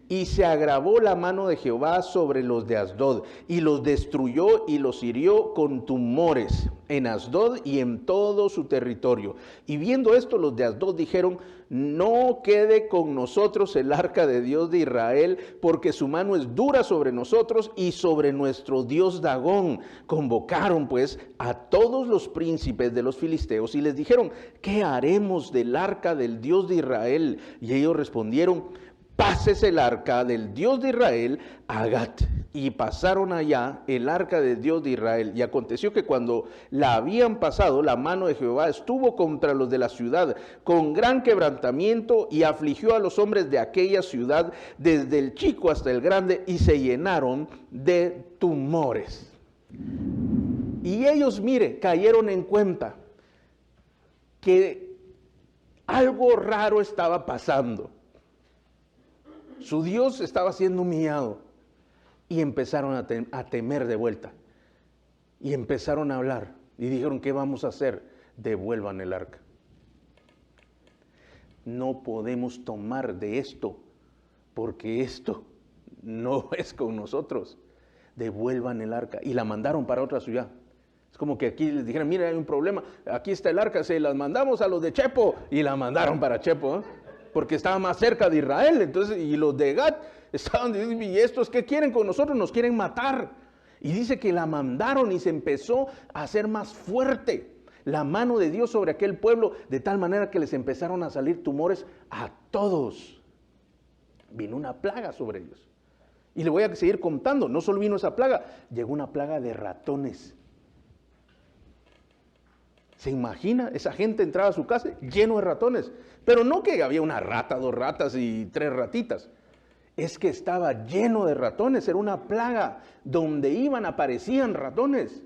Y se agravó la mano de Jehová sobre los de Asdod, y los destruyó y los hirió con tumores en Asdod y en todo su territorio. Y viendo esto, los de Asdod dijeron, no quede con nosotros el arca de Dios de Israel, porque su mano es dura sobre nosotros y sobre nuestro Dios Dagón. Convocaron pues a todos los príncipes de los filisteos y les dijeron, ¿qué haremos del arca del Dios de Israel? Y ellos respondieron, pásese el arca del Dios de Israel a Gat. Y pasaron allá el arca del Dios de Israel. Y aconteció que cuando la habían pasado, la mano de Jehová estuvo contra los de la ciudad con gran quebrantamiento, y afligió a los hombres de aquella ciudad, desde el chico hasta el grande, y se llenaron de tumores. Y ellos, mire, cayeron en cuenta que algo raro estaba pasando. Su Dios estaba siendo humillado, y empezaron a temer de vuelta, y empezaron a hablar, y dijeron, ¿qué vamos a hacer? Devuelvan el arca. No podemos tomar de esto, porque esto no es con nosotros. Devuelvan el arca. Y la mandaron para otra ciudad. Es como que aquí les dijeron, mira, hay un problema, aquí está el arca, se las mandamos a los de Chepo, y la mandaron para Chepo, porque estaba más cerca de Israel. Entonces, y los de Gat estaban diciendo, ¿y estos qué quieren con nosotros? Nos quieren matar. Y dice que la mandaron, y se empezó a hacer más fuerte la mano de Dios sobre aquel pueblo, de tal manera que les empezaron a salir tumores a todos. Vino una plaga sobre ellos. Y le voy a seguir contando, no solo vino esa plaga, llegó una plaga de ratones. ¿Se imagina? Esa gente entraba a su casa lleno de ratones. Pero no que había una rata, 2 ratas y 3 ratitas. Es que estaba lleno de ratones. Era una plaga. Donde iban aparecían ratones.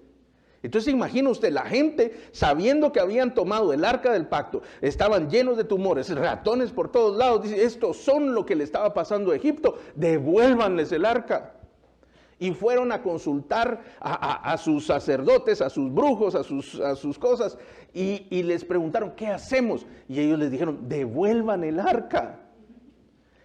Entonces imagina usted, la gente, sabiendo que habían tomado el arca del pacto, estaban llenos de tumores, ratones por todos lados. Dice, estos son lo que le estaba pasando a Egipto. Devuélvanles el arca. Y fueron a consultar a sus sacerdotes, a sus brujos, a sus cosas, y les preguntaron, ¿qué hacemos? Y ellos les dijeron, devuelvan el arca.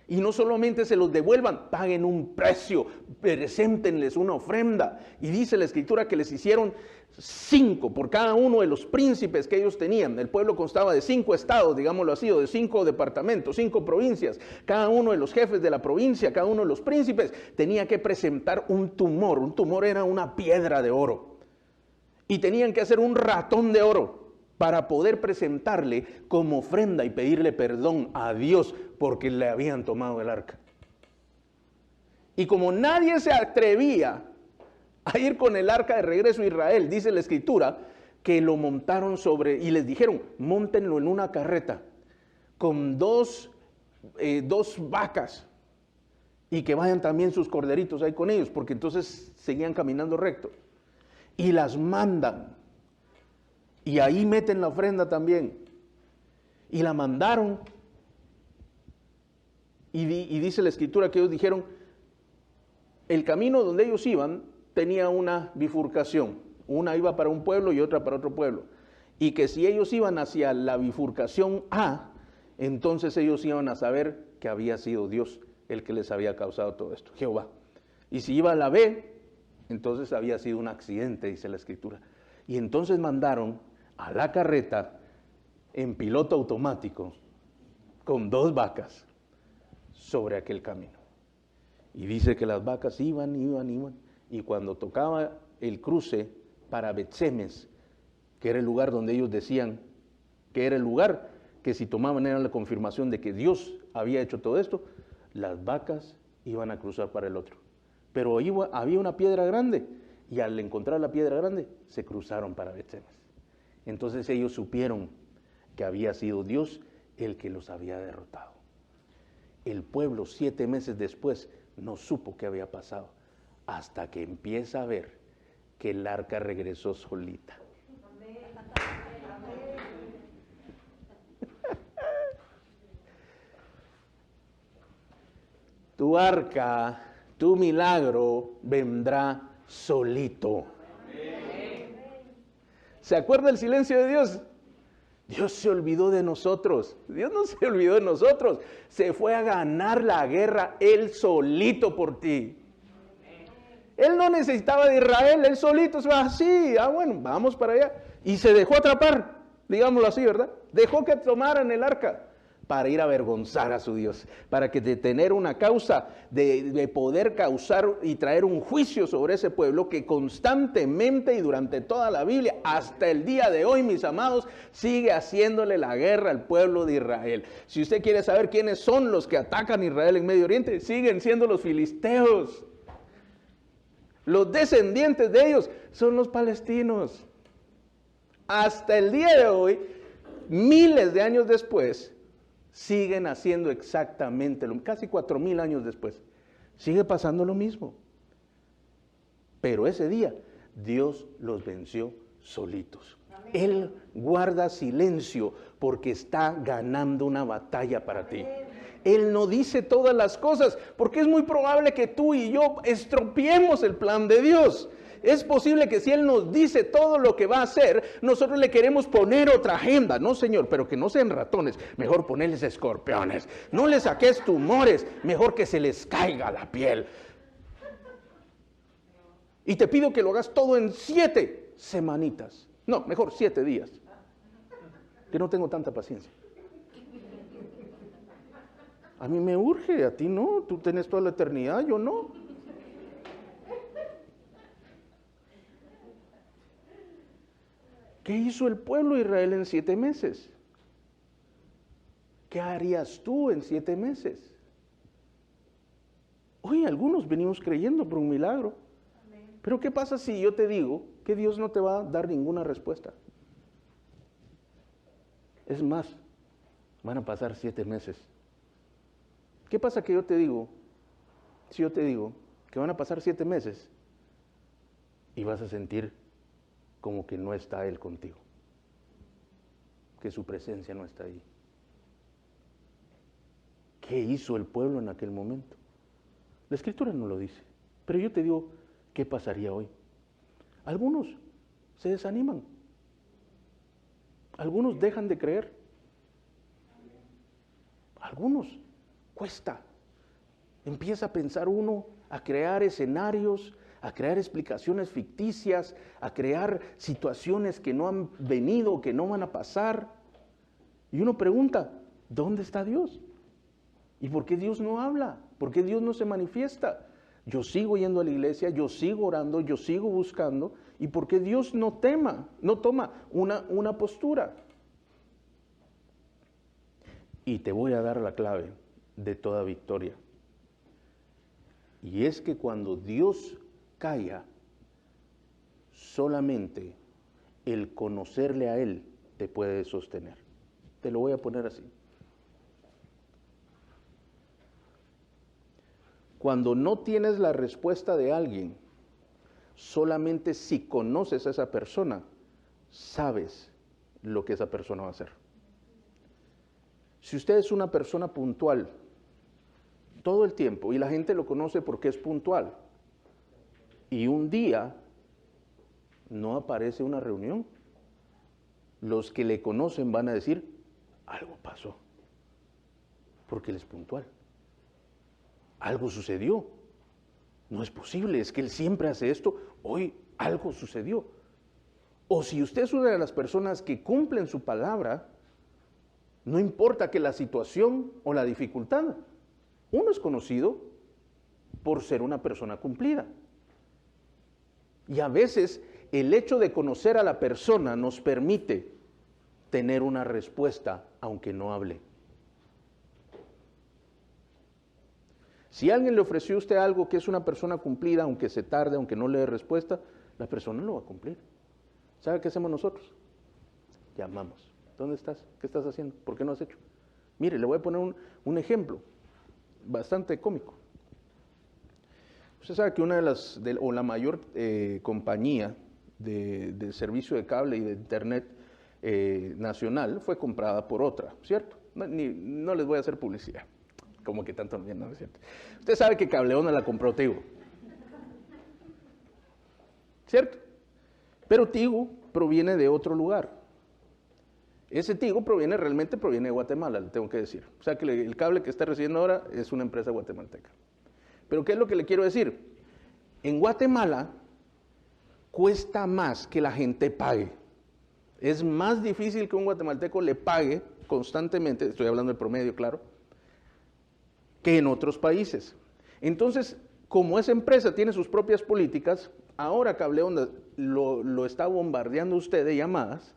Y no solamente se los devuelvan, paguen un precio, preséntenles una ofrenda. Y dice la escritura que les hicieron 5 por cada uno de los príncipes que ellos tenían. El pueblo constaba de 5 estados, digámoslo así, o de 5 departamentos, 5 provincias. Cada uno de los jefes de la provincia, cada uno de los príncipes tenía que presentar un tumor. Un tumor era una piedra de oro. Y tenían que hacer un ratón de oro para poder presentarle como ofrenda y pedirle perdón a Dios porque le habían tomado el arca. Y como nadie se atrevía a ir con el arca de regreso a Israel, dice la escritura, que lo montaron sobre, y les dijeron, móntenlo en una carreta, con dos vacas, y que vayan también sus corderitos ahí con ellos, porque entonces seguían caminando recto. Y las mandan, y ahí meten la ofrenda también, y la mandaron, y dice la escritura que ellos dijeron, el camino donde ellos iban tenía una bifurcación, una iba para un pueblo y otra para otro pueblo, y que si ellos iban hacia la bifurcación A, entonces ellos iban a saber que había sido Dios el que les había causado todo esto, Jehová. Y si iba a la B, entonces había sido un accidente, dice la escritura. Y entonces mandaron a la carreta en piloto automático con 2 vacas sobre aquel camino. Y dice que las vacas iban, y cuando tocaba el cruce para Bet-Semes, que era el lugar donde ellos decían que era el lugar que si tomaban era la confirmación de que Dios había hecho todo esto, las vacas iban a cruzar para el otro. Pero había una piedra grande, y al encontrar la piedra grande, se cruzaron para Bet-Semes. Entonces ellos supieron que había sido Dios el que los había derrotado. El pueblo 7 meses después no supo qué había pasado, hasta que empieza a ver que el arca regresó solita. Tu arca, tu milagro vendrá solito. ¿Se acuerda el silencio de Dios? Dios se olvidó de nosotros. Dios no se olvidó de nosotros. Se fue a ganar la guerra él solito por ti. Él no necesitaba de Israel, él solito se va así. Bueno, vamos para allá. Y se dejó atrapar, digámoslo así, ¿verdad? Dejó que tomaran el arca para ir a avergonzar a su Dios, para que de tener una causa, de poder causar y traer un juicio sobre ese pueblo que constantemente y durante toda la Biblia, hasta el día de hoy, mis amados, sigue haciéndole la guerra al pueblo de Israel. Si usted quiere saber quiénes son los que atacan a Israel en Medio Oriente, siguen siendo los filisteos. Los descendientes de ellos son los palestinos. Hasta el día de hoy, miles de años después, siguen haciendo exactamente lo mismo, casi 4,000 años después, sigue pasando lo mismo. Pero ese día, Dios los venció solitos. Amén. Él guarda silencio porque está ganando una batalla para ti. Él no dice todas las cosas porque es muy probable que tú y yo estropeemos el plan de Dios. Es posible que si Él nos dice todo lo que va a hacer, nosotros le queremos poner otra agenda. No, Señor, pero que no sean ratones, mejor ponerles escorpiones. No les saques tumores, mejor que se les caiga la piel. Y te pido que lo hagas todo en 7 semanitas. No, mejor 7 días. Que no tengo tanta paciencia. A mí me urge, a ti no. Tú tienes toda la eternidad, yo no. ¿Qué hizo el pueblo de Israel en 7 meses? ¿Qué harías tú en 7 meses? Hoy algunos venimos creyendo por un milagro. Amén. Pero ¿qué pasa si yo te digo que Dios no te va a dar ninguna respuesta? Es más, van a pasar 7 meses. ¿Qué pasa que yo te digo, si yo te digo que van a pasar 7 meses y vas a sentir como que no está Él contigo, que su presencia no está ahí? ¿Qué hizo el pueblo en aquel momento? La Escritura no lo dice, pero yo te digo, ¿qué pasaría hoy? Algunos se desaniman, algunos dejan de creer, algunos cuesta, empieza a pensar uno, a crear escenarios, a crear explicaciones ficticias, a crear situaciones que no han venido, que no van a pasar. Y uno pregunta, ¿dónde está Dios? ¿Y por qué Dios no habla? ¿Por qué Dios no se manifiesta? Yo sigo yendo a la iglesia, yo sigo orando, yo sigo buscando. ¿Y por qué Dios no toma una postura? Y te voy a dar la clave de toda victoria. Y es que cuando Dios calla, solamente el conocerle a Él te puede sostener. Te lo voy a poner así. Cuando no tienes la respuesta de alguien, solamente si conoces a esa persona, sabes lo que esa persona va a hacer. Si usted es una persona puntual todo el tiempo y la gente lo conoce porque es puntual y un día no aparece una reunión, los que le conocen van a decir, algo pasó, porque él es puntual. Algo sucedió. No es posible, es que él siempre hace esto, hoy algo sucedió. O si usted es una de las personas que cumplen su palabra, no importa que la situación o la dificultad, uno es conocido por ser una persona cumplida. Y a veces el hecho de conocer a la persona nos permite tener una respuesta aunque no hable. Si alguien le ofreció a usted algo que es una persona cumplida, aunque se tarde, aunque no le dé respuesta, la persona lo va a cumplir. ¿Sabe qué hacemos nosotros? Llamamos. ¿Dónde estás? ¿Qué estás haciendo? ¿Por qué no has hecho? Mire, le voy a poner un ejemplo bastante cómico. Usted sabe que una de las, o la mayor compañía de servicio de cable y de internet nacional fue comprada por otra, ¿cierto? No les voy a hacer publicidad, como que tanto bien, no es cierto. Usted sabe que Cableona la compró Tigo, ¿cierto? Pero Tigo proviene de otro lugar. Ese Tigo realmente proviene de Guatemala, le tengo que decir. O sea que el cable que está recibiendo ahora es una empresa guatemalteca. Pero ¿qué es lo que le quiero decir? En Guatemala cuesta más que la gente pague. Es más difícil que un guatemalteco le pague constantemente, estoy hablando del promedio, claro, que en otros países. Entonces, como esa empresa tiene sus propias políticas, ahora Cableonda lo está bombardeando usted de llamadas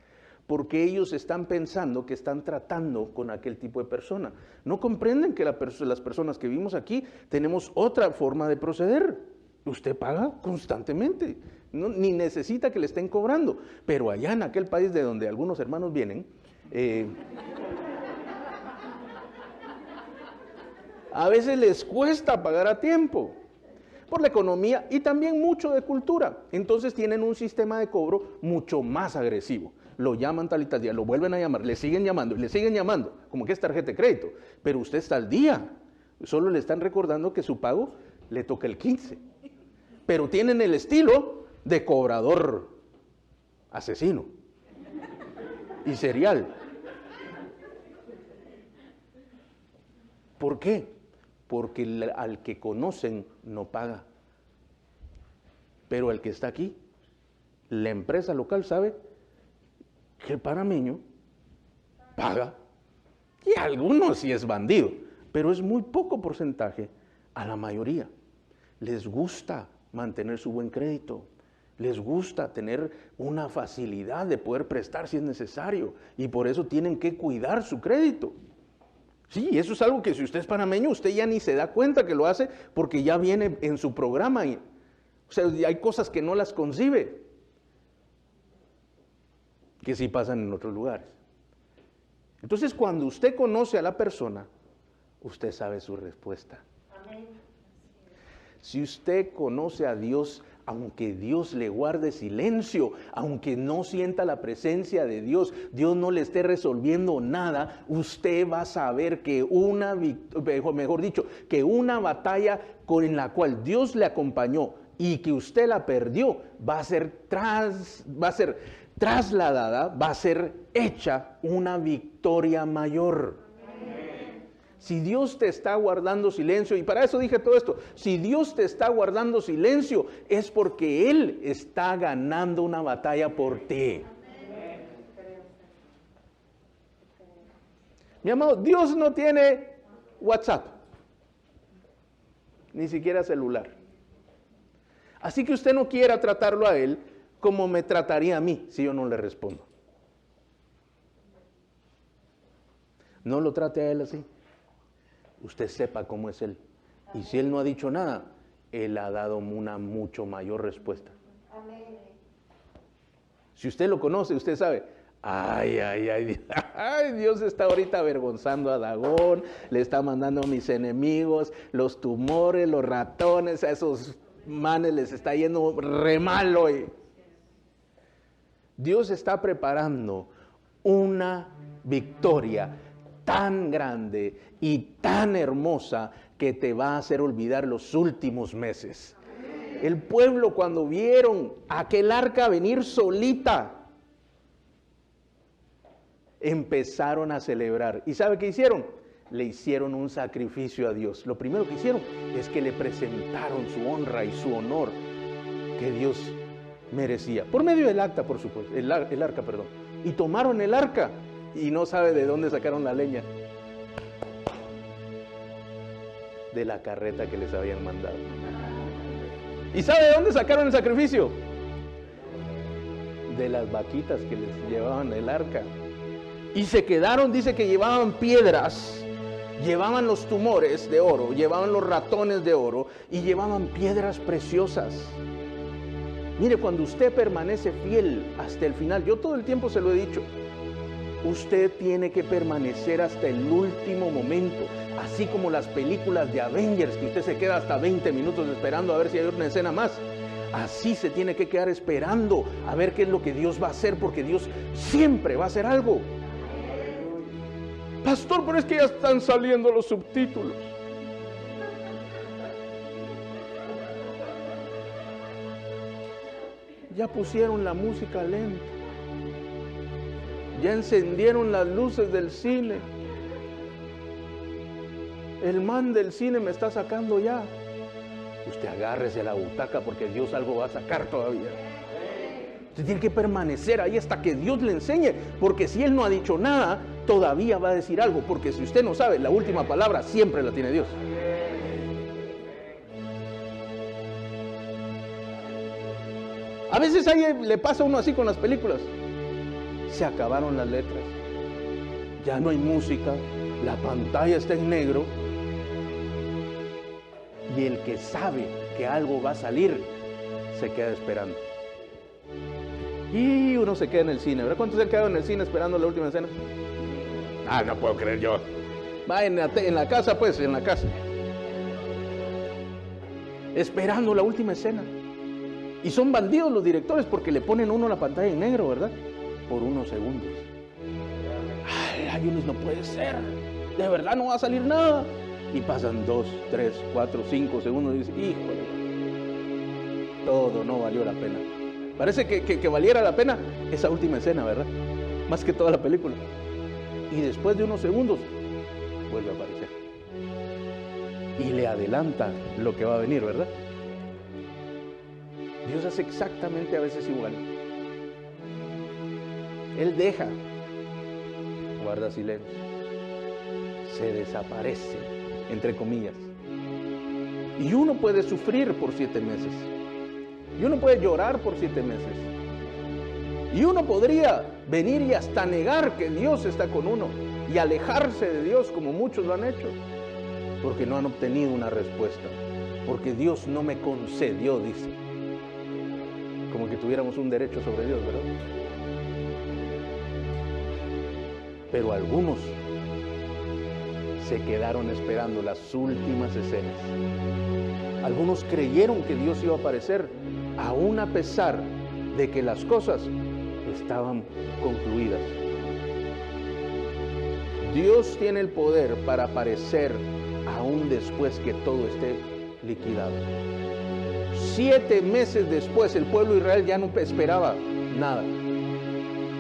porque ellos están pensando que están tratando con aquel tipo de persona. No comprenden que las personas que vivimos aquí tenemos otra forma de proceder. Usted paga constantemente, ni necesita que le estén cobrando. Pero allá en aquel país de donde algunos hermanos vienen, a veces les cuesta pagar a tiempo por la economía y también mucho de cultura. Entonces tienen un sistema de cobro mucho más agresivo. Lo llaman tal y tal día, lo vuelven a llamar, le siguen llamando, como que es tarjeta de crédito, pero usted está al día. Solo le están recordando que su pago le toca el 15. Pero tienen el estilo de cobrador asesino y serial. ¿Por qué? Porque al que conocen no paga. Pero el que está aquí, la empresa local sabe que el panameño paga. Y algunos sí es bandido, pero es muy poco porcentaje a la mayoría. Les gusta mantener su buen crédito. Les gusta tener una facilidad de poder prestar si es necesario. Y por eso tienen que cuidar su crédito. Sí, eso es algo que si usted es panameño, usted ya ni se da cuenta que lo hace porque ya viene en su programa. O sea, hay cosas que no las concibe, que sí pasan en otros lugares. Entonces, cuando usted conoce a la persona, usted sabe su respuesta. Amén. Si usted conoce a Dios, aunque Dios le guarde silencio, aunque no sienta la presencia de Dios, Dios no le esté resolviendo nada, usted va a saber que que una batalla en la cual Dios le acompañó y que usted la perdió, va a ser trasladada, va a ser hecha una victoria mayor. Si Dios te está guardando silencio, y para eso dije todo esto, si Dios te está guardando silencio, es porque Él está ganando una batalla por ti. Mi amado, Dios no tiene WhatsApp, ni siquiera celular. Así que usted no quiera tratarlo a Él como me trataría a mí si yo no le respondo. No lo trate a Él así. Usted sepa cómo es Él. Y si Él no ha dicho nada, Él ha dado una mucho mayor respuesta. Amén. Si usted lo conoce, usted sabe, Ay, ay, ay, ay, Dios está ahorita avergonzando a Dagón, le está mandando a mis enemigos, los tumores, los ratones, a esos manes les está yendo re mal hoy. Dios está preparando una victoria tan grande y tan hermosa que te va a hacer olvidar los últimos meses. El pueblo, cuando vieron aquel arca venir solita, empezaron a celebrar. ¿Y sabe qué hicieron? Le hicieron un sacrificio a Dios. Lo primero que hicieron es que le presentaron su honra y su honor que Dios merecía. Por medio del arca, por supuesto. El arca, perdón. Y tomaron el arca y no sabe de dónde sacaron la leña. De la carreta que les habían mandado. ¿Y sabe de dónde sacaron el sacrificio? De las vaquitas que les llevaban el arca. Y se quedaron, dice que llevaban piedras, llevaban los tumores de oro, llevaban los ratones de oro y llevaban piedras preciosas. Mire, cuando usted permanece fiel hasta el final, yo todo el tiempo se lo he dicho, usted tiene que permanecer hasta el último momento, así como las películas de Avengers, que usted se queda hasta 20 minutos esperando a ver si hay una escena más. Así se tiene que quedar esperando a ver qué es lo que Dios va a hacer, porque Dios siempre va a hacer algo. Pastor, pero es que ya están saliendo los subtítulos. Ya pusieron la música lenta. Ya encendieron las luces del cine. El man del cine me está sacando ya. Usted agárrese a la butaca porque Dios algo va a sacar todavía. Usted tiene que permanecer ahí hasta que Dios le enseñe, porque si Él no ha dicho nada, todavía va a decir algo, porque si usted no sabe, la última palabra siempre la tiene Dios. A veces ahí le pasa a uno así con las películas. Se acabaron las letras, ya no hay música, la pantalla está en negro, y el que sabe que algo va a salir, se queda esperando. Y uno se queda en el cine, ¿verdad? ¿Cuántos se han quedado en el cine esperando la última escena? Ah, no puedo creer yo. Va en la casa, pues, en la casa. Esperando la última escena. Y son bandidos los directores porque le ponen uno la pantalla en negro, ¿verdad? Por unos segundos. Ay, unos no puede ser. De verdad no va a salir nada. Y pasan 2, 3, 4, 5 segundos y dicen, híjole, todo no valió la pena. Parece que valiera la pena esa última escena, ¿verdad? Más que toda la película. Y después de unos segundos, vuelve a aparecer. Y le adelanta lo que va a venir, ¿verdad? Dios hace exactamente a veces igual. Él deja, guarda silencio, se desaparece, entre comillas. Y uno puede sufrir por 7 meses. Y uno puede llorar por 7 meses. Y uno podría venir y hasta negar que Dios está con uno y alejarse de Dios como muchos lo han hecho, porque no han obtenido una respuesta, porque Dios no me concedió, dice. Como que tuviéramos un derecho sobre Dios, ¿verdad? Pero algunos se quedaron esperando las últimas escenas. Algunos creyeron que Dios iba a aparecer, aún a pesar de que las cosas estaban concluidas. Dios tiene el poder para aparecer aún después que todo esté liquidado. 7 meses después el pueblo de Israel ya no esperaba nada.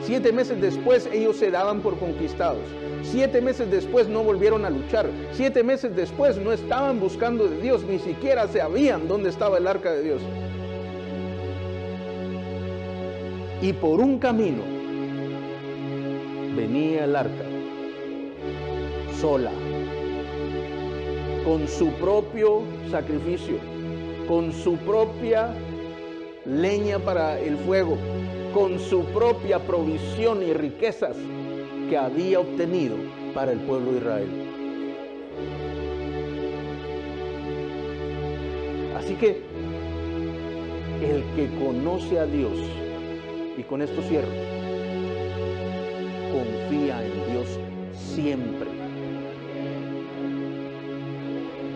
7 meses después ellos se daban por conquistados. 7 meses después no volvieron a luchar. 7 meses después no estaban buscando de Dios, ni siquiera sabían dónde estaba el arca de Dios. Y por un camino venía el arca, sola, con su propio sacrificio, con su propia leña para el fuego, con su propia provisión y riquezas que había obtenido para el pueblo de Israel. Así que el que conoce a Dios, y con esto cierro, confía en Dios siempre.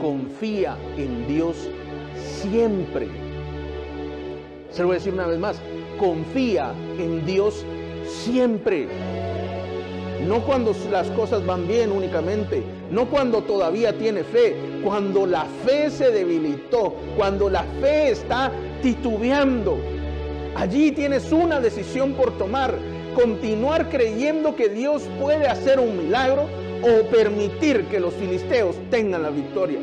Confía en Dios siempre. Se lo voy a decir una vez más. Confía en Dios siempre. No cuando las cosas van bien únicamente, no cuando todavía tiene fe, cuando la fe se debilitó, cuando la fe está titubeando. Allí tienes una decisión por tomar: continuar creyendo que Dios puede hacer un milagro o permitir que los filisteos tengan la victoria.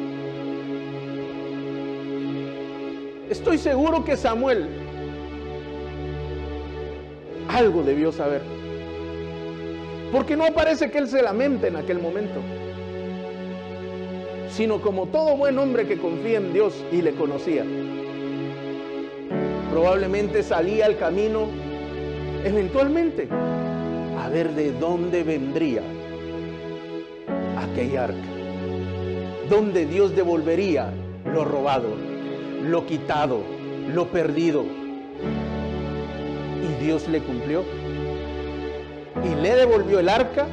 Estoy seguro que Samuel algo debió saber, porque no parece que él se lamente en aquel momento, sino como todo buen hombre que confía en Dios y le conocía, probablemente salía al camino eventualmente a ver de dónde vendría aquella arca, donde Dios devolvería lo robado, lo quitado, lo perdido. Y Dios le cumplió y le devolvió el arca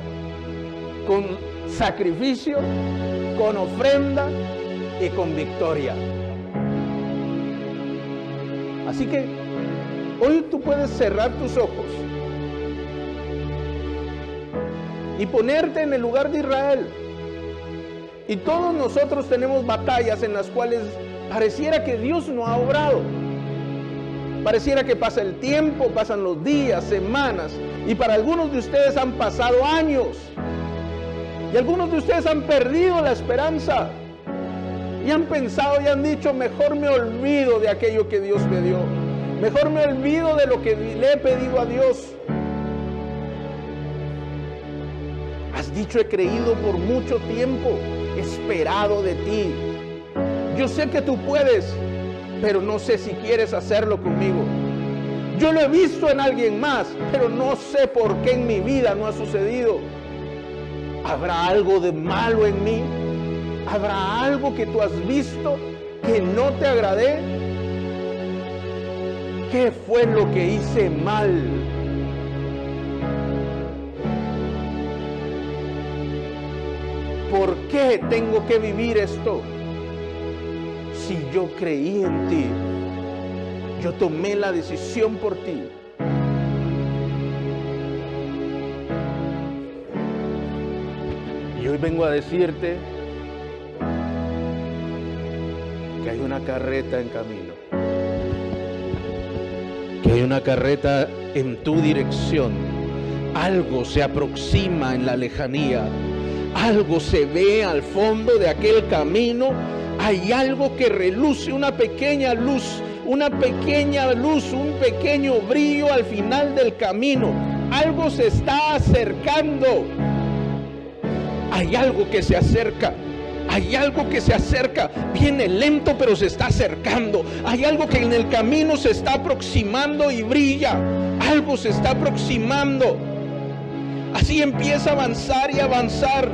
con sacrificio, con ofrenda y con victoria. Así que hoy tú puedes cerrar tus ojos y ponerte en el lugar de Israel. Y todos nosotros tenemos batallas en las cuales pareciera que Dios no ha obrado. Pareciera que pasa el tiempo, pasan los días, semanas, y para algunos de ustedes han pasado años. Y algunos de ustedes han perdido la esperanza. Y han pensado y han dicho: mejor me olvido de aquello que Dios me dio. Mejor me olvido de lo que le he pedido a Dios. Has dicho: he creído por mucho tiempo, he esperado de ti. Yo sé que tú puedes, pero no sé si quieres hacerlo conmigo. Yo lo he visto en alguien más, pero no sé por qué en mi vida no ha sucedido. ¿Habrá algo de malo en mí? ¿Habrá algo que tú has visto que no te agradé? ¿Qué fue lo que hice mal? ¿Por qué tengo que vivir esto? Si yo creí en ti, yo tomé la decisión por ti. Y hoy vengo a decirte que hay una carreta en camino, que hay una carreta en tu dirección. Algo se aproxima en la lejanía, algo se ve al fondo de aquel camino. Hay algo que reluce, una pequeña luz, un pequeño brillo al final del camino. Algo se está acercando. Hay algo que se acerca. Hay algo que se acerca. Viene lento, pero se está acercando. Hay algo que en el camino se está aproximando y brilla. Algo se está aproximando. Así empieza a avanzar y avanzar.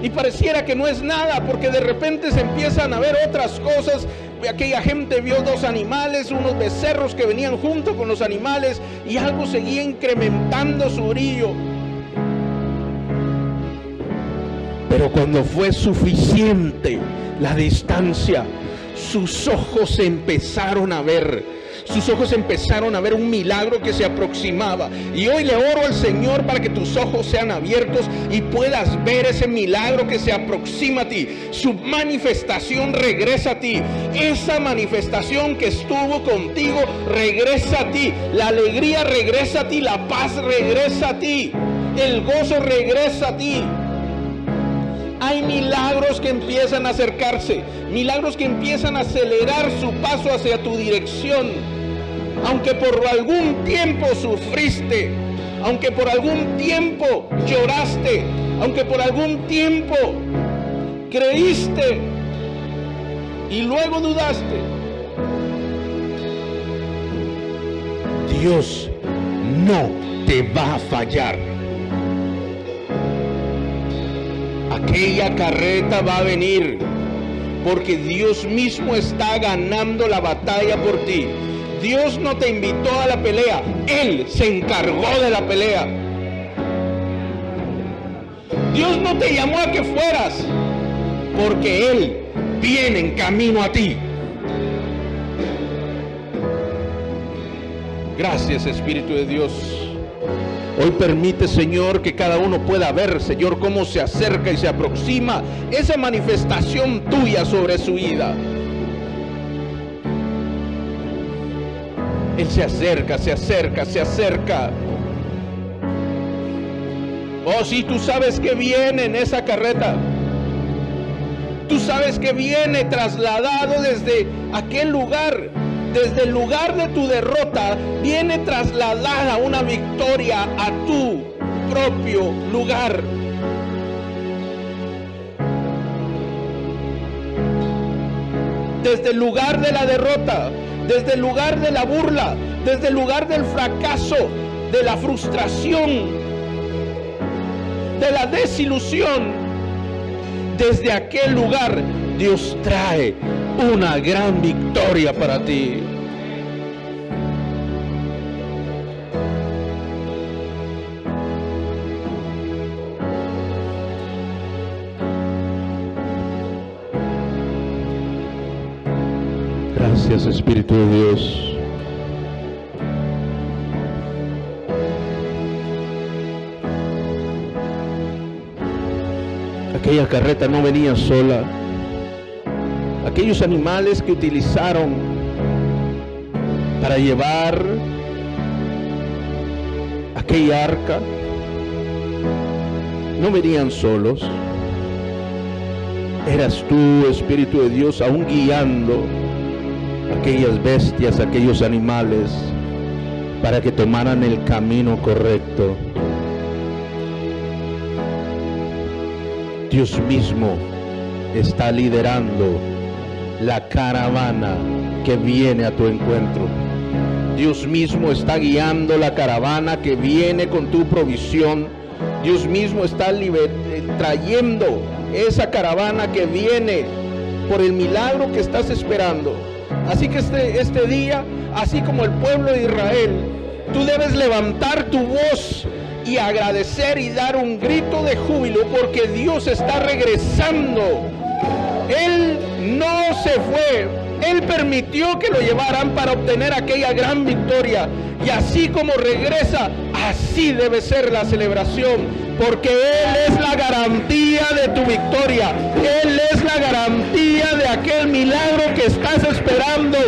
Y pareciera que no es nada, porque de repente se empiezan a ver otras cosas. Aquella gente vio 2 animales, unos becerros que venían junto con los animales, y algo seguía incrementando su brillo. Pero cuando fue suficiente la distancia, sus ojos empezaron a ver. Sus ojos empezaron a ver un milagro que se aproximaba. Y hoy le oro al Señor para que tus ojos sean abiertos y puedas ver ese milagro que se aproxima a ti. Su manifestación regresa a ti. Esa manifestación que estuvo contigo regresa a ti. La alegría regresa a ti. La paz regresa a ti. El gozo regresa a ti. Hay milagros que empiezan a acercarse, milagros que empiezan a acelerar su paso hacia tu dirección. Aunque por algún tiempo sufriste, aunque por algún tiempo lloraste, aunque por algún tiempo creíste y luego dudaste, Dios no te va a fallar. Aquella carreta va a venir, porque Dios mismo está ganando la batalla por ti. Dios no te invitó a la pelea, Él se encargó de la pelea. Dios no te llamó a que fueras, porque Él viene en camino a ti. Gracias, Espíritu de Dios. Hoy permite, Señor, que cada uno pueda ver, Señor, cómo se acerca y se aproxima esa manifestación tuya sobre su vida. Él se acerca, se acerca, se acerca. Oh, sí, tú sabes que viene en esa carreta. Tú sabes que viene trasladado desde aquel lugar, desde el lugar de tu derrota, viene trasladada una victoria a tu propio lugar. Desde el lugar de la derrota, desde el lugar de la burla, desde el lugar del fracaso, de la frustración, de la desilusión, desde aquel lugar Dios trae una gran victoria para ti. Gracias, Espíritu de Dios. Aquella carreta no venía sola. Aquellos animales que utilizaron para llevar aquella arca no venían solos. Eras tú, Espíritu de Dios, aún guiando aquellas bestias, aquellos animales, para que tomaran el camino correcto. Dios mismo está liderando la caravana que viene a tu encuentro. Dios mismo está guiando la caravana que viene con tu provisión. Dios mismo está trayendo esa caravana que viene por el milagro que estás esperando. Así que este día, así como el pueblo de Israel, tú debes levantar tu voz y agradecer y dar un grito de júbilo, porque Dios está regresando. Él no se fue, Él permitió que lo llevaran para obtener aquella gran victoria, y así como regresa, así debe ser la celebración, porque Él es la garantía de tu victoria. Él es la garantía de aquel milagro que estás esperando.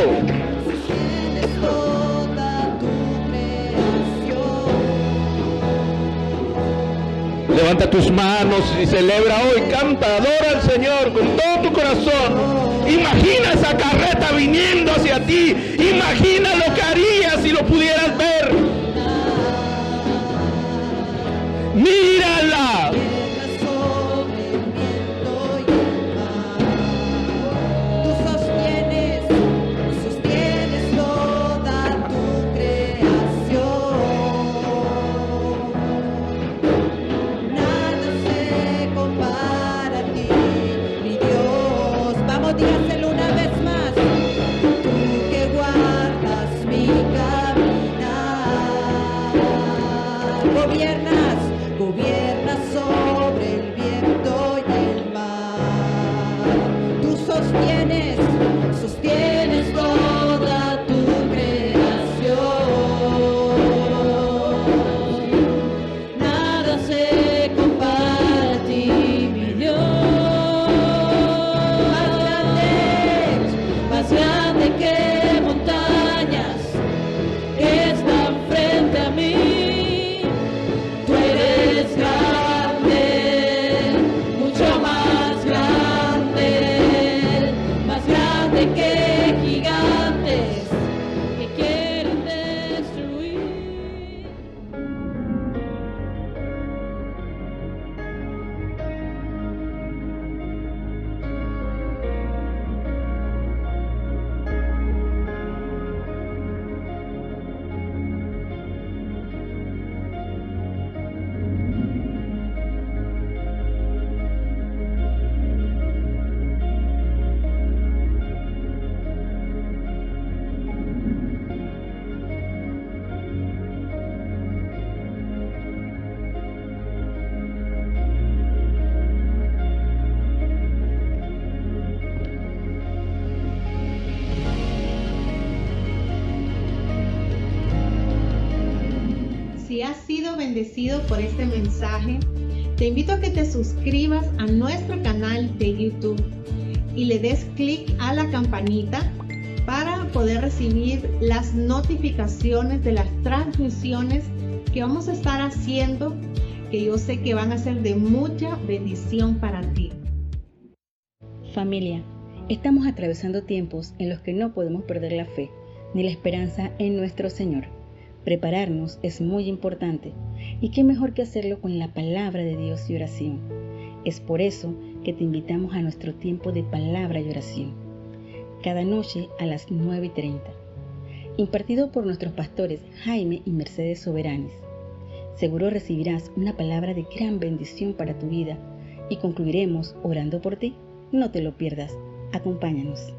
Levanta tus manos y celebra hoy, canta, adora al Señor con todo tu corazón. Imagina esa carreta viniendo hacia ti. Imagina lo que harías si lo pudieras ver. Mírala. Dígaselo una vez más, tú que guardas mi caminar, gobiernas sobre sido bendecido por este mensaje, te invito a que te suscribas a nuestro canal de YouTube y le des clic a la campanita para poder recibir las notificaciones de las transmisiones que vamos a estar haciendo, que yo sé que van a ser de mucha bendición para ti. Familia, estamos atravesando tiempos en los que no podemos perder la fe ni la esperanza en nuestro Señor. Prepararnos es muy importante, y qué mejor que hacerlo con la palabra de Dios y oración. Es por eso que te invitamos a nuestro tiempo de palabra y oración, cada noche a las 9:30, impartido por nuestros pastores Jaime y Mercedes Soberanes. Seguro recibirás una palabra de gran bendición para tu vida y concluiremos orando por ti. No te lo pierdas. Acompáñanos.